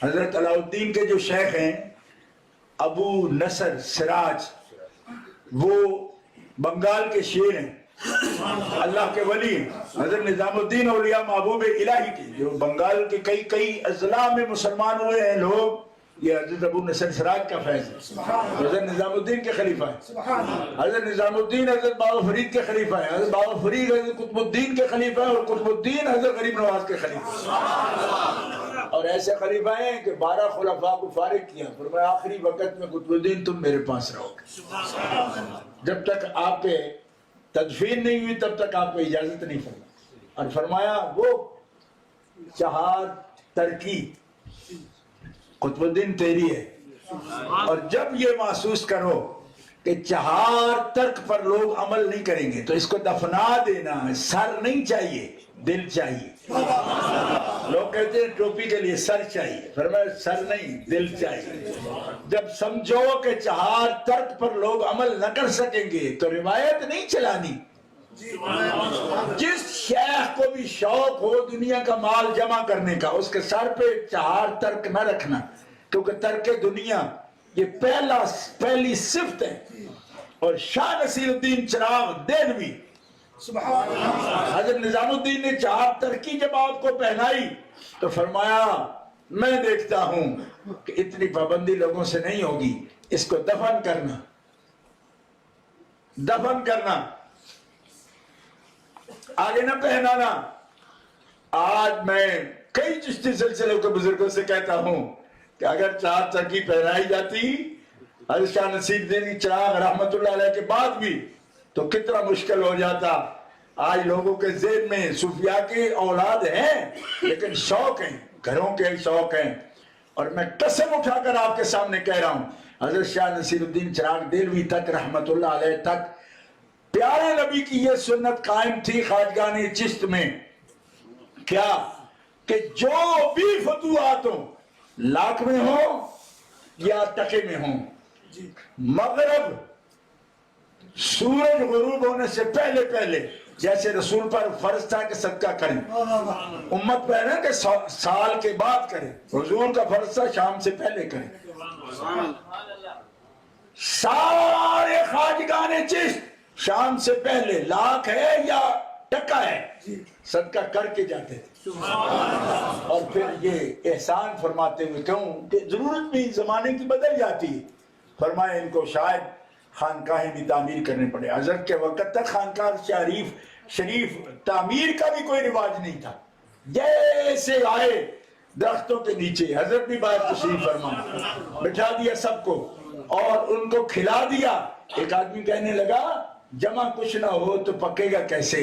حضرت علاء الدین کے جو شیخ ہیں ابو نصر سراج، وہ بنگال کے شیر ہیں، اللہ کے ولی ہیں۔ حضرت نظام الدین اولیاء محبوب الہی کے جو بنگال کے کئی اضلاع میں مسلمان ہوئے ہیں لوگ، یہ حضرت ابو نصر سراج کا فیض ہے۔ حضرت نظام الدین کے خلیفہ ہے، حضرت نظام الدین حضرت بابا فرید کے خلیفہ ہے، حضرت بابا فرید حضرت قطب الدین کے خلیفہ ہے، اور قطب الدین حضرت غریب نواز کے خلیفہ ہے۔ اور ایسے خلیفہ ہیں کہ 12 خلفاء کو فارغ کیا، فرمایا آخری وقت میں قطب الدین تم میرے پاس رہو گے، جب تک آپ کے تدفین نہیں ہوئی تب تک آپ کو اجازت نہیں فرمائی۔ اور فرمایا وہ چہار ترکی قطب الدین تیری ہے، اور جب یہ محسوس کرو کہ چہار ترک پر لوگ عمل نہیں کریں گے تو اس کو دفنا دینا ہے، سر نہیں چاہیے، دل چاہیے۔ لوگ کہتے ہیں ٹوپی کے لیے سر چاہیے، فرمایا سر نہیں، دل چاہیے۔ جب سمجھو کہ چہار ترک پر لوگ عمل نہ کر سکیں گے تو روایت نہیں چلانی۔ جس شیخ کو بھی شوق ہو دنیا کا مال جمع کرنے کا، اس کے سر پہ چہار ترک نہ رکھنا، کیونکہ ترک دنیا یہ پہلی صفت ہے۔ اور شاہ نصیر الدین چراغ دہلوی، حضرت نظام الدین نے چہار ترکی جب آپ کو پہنائی تو فرمایا میں دیکھتا ہوں کہ اتنی پابندی لوگوں سے نہیں ہوگی، اس کو دفن کرنا، آگے نہ پہنانا۔ آج میں کئی چشتی سلسلوں کے بزرگوں سے کہتا ہوں کہ اگر چہار ترکی پہنائی جاتی حضرت شاہ نصیر الدین چراغ رحمت اللہ علیہ کے بعد بھی تو کتنا مشکل ہو جاتا۔ آج لوگوں کے ذہن میں صوفیاء کے اولاد ہیں لیکن شوق ہیں، گھروں کے شوق ہیں، اور میں قسم اٹھا کر آپ کے سامنے کہہ رہا ہوں حضرت شاہ نصیر الدین چراغ دہلوی تک رحمت اللہ علیہ تک پیارے نبی کی یہ سنت قائم تھی خواجگان چشت میں، کیا کہ جو بھی فتوحات ہوں، لاکھ میں ہوں یا ٹکے میں ہوں، مغرب سورج غروب ہونے سے پہلے جیسے رسول پر فرض تھا کہ صدقہ کریں، امت پہ ہے نا کہ سال کے بعد کریں، حضور کا فرض تھا شام سے پہلے کریں۔ سارے خواجگان چشت شام سے پہلے لاکھ ہے یا ٹکا ہے صدقہ کر کے جاتے تھے، اور پھر یہ احسان فرماتے ہوئے کیوں کہ ضرورت بھی زمانے کی بدل جاتی ہے، فرمائے ان کو شاید خانقاہیں بھی تعمیر کرنے پڑے۔ حضرت کے وقت تک خانقاہ شریف تعمیر کا بھی کوئی رواج نہیں تھا، جیسے آئے درختوں کے نیچے حضرت بھی باہر تشریف فرما بٹھا دیا سب کو اور ان کو کھلا دیا۔ ایک آدمی کہنے لگا جمع کچھ نہ ہو تو پکے گا کیسے؟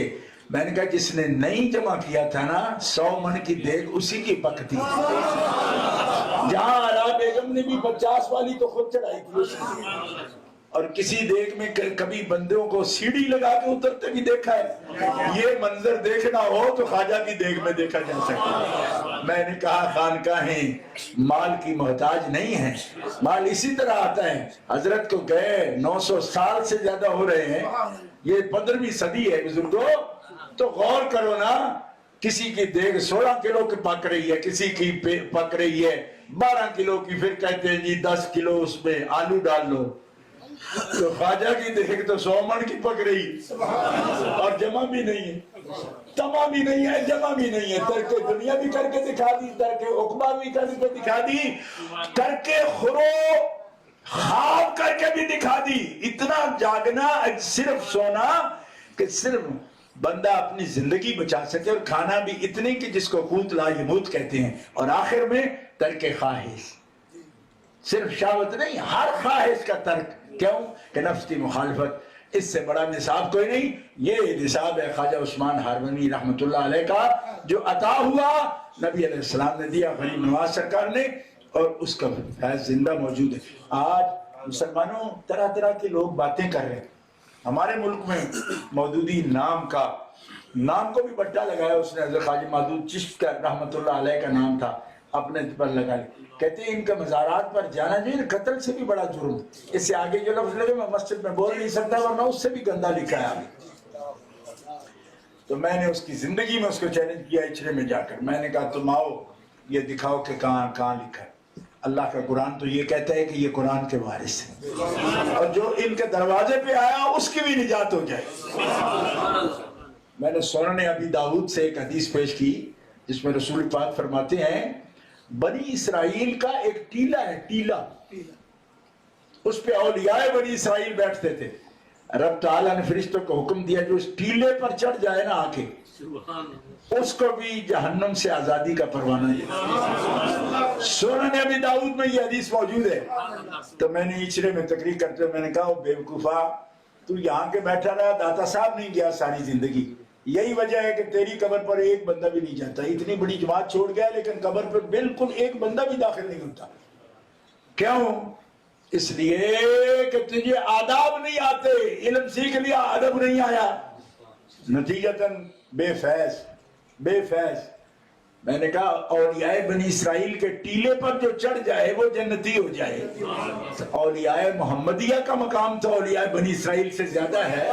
میں نے کہا جس نے نہیں جمع کیا تھا نا 100 من کی دیگ اسی کی پکتی، جہاں علا بیگم نے بھی 50 والی تو خود چڑھائی تھی اس نے، اور کسی دیگ میں کبھی بندوں کو سیڑھی لگا کے اترتے بھی دیکھا ہے۔ یہ منظر دیکھنا ہو تو خواجہ کی دیگ میں دیکھا جا سکتا ہے۔ میں نے کہا خانقاہیں مال کی محتاج نہیں ہیں، مال اسی طرح آتا ہے۔ حضرت کو گئے 900 سال سے زیادہ ہو رہے ہیں، یہ 15ویں صدی ہے بزرگوں، تو غور کرو نا، کسی کی دیگ 16 کلو کی پک رہی ہے، کسی کی پک رہی ہے 12 کلو کی، پھر کہتے ہیں جی 10 کلو اس میں آلو ڈال لو، تو خواجہ کی دیکھ تو 100 من کی پک رہی اور جمع بھی نہیں ہے۔ تما بھی نہیں ہے جمع بھی نہیں ہے، ترک دنیا بھی کر کے دکھا دی، ترک عقبہ بھی کر کے دکھا دی، ترک خرو خواب کر کے بھی دکھا دی۔ اتنا جاگنا، صرف سونا کہ صرف بندہ اپنی زندگی بچا سکے، اور کھانا بھی اتنے کہ جس کو قوت لا یموت کہتے ہیں، اور آخر میں ترک خواہش، صرف شہوت نہیں، ہر خواہش کا ترک۔ کیوں؟ کہ نفس کی مخالفت۔ اس سے بڑا نصاب کوئی نہیں۔ یہ نصاب ہے خواجہ عثمان ہارونی رحمۃ اللہ علیہ کا، جو عطا ہوا نبی علیہ السلام نے دیا غریب نواز سرکار نے، اور اس کا فیض زندہ موجود ہے۔ آج مسلمانوں طرح طرح کے لوگ باتیں کر رہے ہیں۔ ہمارے ملک میں مودودی نام کو بھی بٹا لگایا اس نے، حضرت خواجہ مودود چشت کا رحمۃ اللہ علیہ کا نام تھا، اپنے پر لگا لے۔ کہتے ہیں ان کا مزارات پر جانا جو ہے قتل سے بھی بڑا جرم۔ اس سے آگے جو لفظ لگے میں مسجد میں بول نہیں سکتا، ورنہ اس سے بھی گندا لکھا ہے آگے۔ تو میں نے اس کی زندگی میں اس کو چیلنج کیا اچھرے میں جا کر، میں نے کہا تم آؤ یہ دکھاؤ کہ کہاں لکھا ہے۔ اللہ کا قرآن تو یہ کہتا ہے کہ یہ قرآن کے وارث ہیں، اور جو ان کے دروازے پہ آیا اس کی بھی نجات ہو جائے۔ میں نے سنن ابی داؤد سے ایک حدیث پیش کی جس میں رسول پاک فرماتے ہیں بنی اسرائیل کا ایک ٹیلا ہے، ٹیلا، اس پہ اولیاء بنی اسرائیل بیٹھتے تھے۔ رب تعالیٰ نے فرشتوں کو حکم دیا جو اس ٹیلے پر چڑھ جائے نا آ کے، اس کو بھی جہنم سے آزادی کا پروانہ دیا۔ سنن ابی داؤد میں یہ حدیث موجود ہے۔ تو میں نے اچھرے میں تقریر کرتے ہوئے میں نے کہا بے وقوفا، تو یہاں کے بیٹھا رہا، داتا صاحب نہیں گیا ساری زندگی۔ یہی وجہ ہے کہ تیری قبر پر ایک بندہ بھی نہیں جاتا، اتنی بڑی جماعت چھوڑ گیا لیکن قبر پر بالکل ایک بندہ بھی داخل نہیں ہوتا۔ کیوں؟ اس لیے کہ تجھے آداب نہیں آتے، علم سیکھ لیا ادب نہیں آیا، نتیجتاً بے فیض۔ میں نے کہا اولیاء بنی اسرائیل کے ٹیلے پر جو چڑھ جائے وہ جنتی ہو جائے۔ اولیاء محمدیہ کا مقام تو اولیاء بنی اسرائیل سے زیادہ ہے۔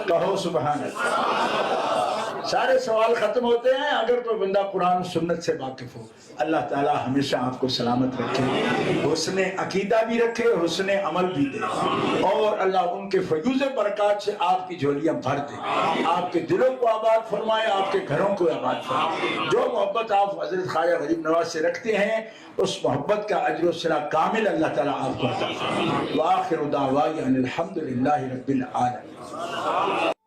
کہو سبحان اللہ۔ سارے سوال ختم ہوتے ہیں اگر کوئی بندہ قرآن و سنت سے واقف ہو۔ اللہ تعالی ہمیشہ آپ کو سلامت رکھے، حسن عقیدہ بھی رکھے، حسن عمل بھی دے، اور اللہ ان کے فیوز برکات سے آپ کی جھولیاں بھر دے، آپ کے دلوں کو آباد فرمائے، آپ کے گھروں کو آباد فرمائے۔ جو محبت آپ حضرت خواجہ غریب نواز سے رکھتے ہیں اس محبت کا اجر و صلہ کامل اللہ تعالیٰ آپ کو عطا فرمائے۔ وآخر دعوانا ان الحمد للہ رب العالمین۔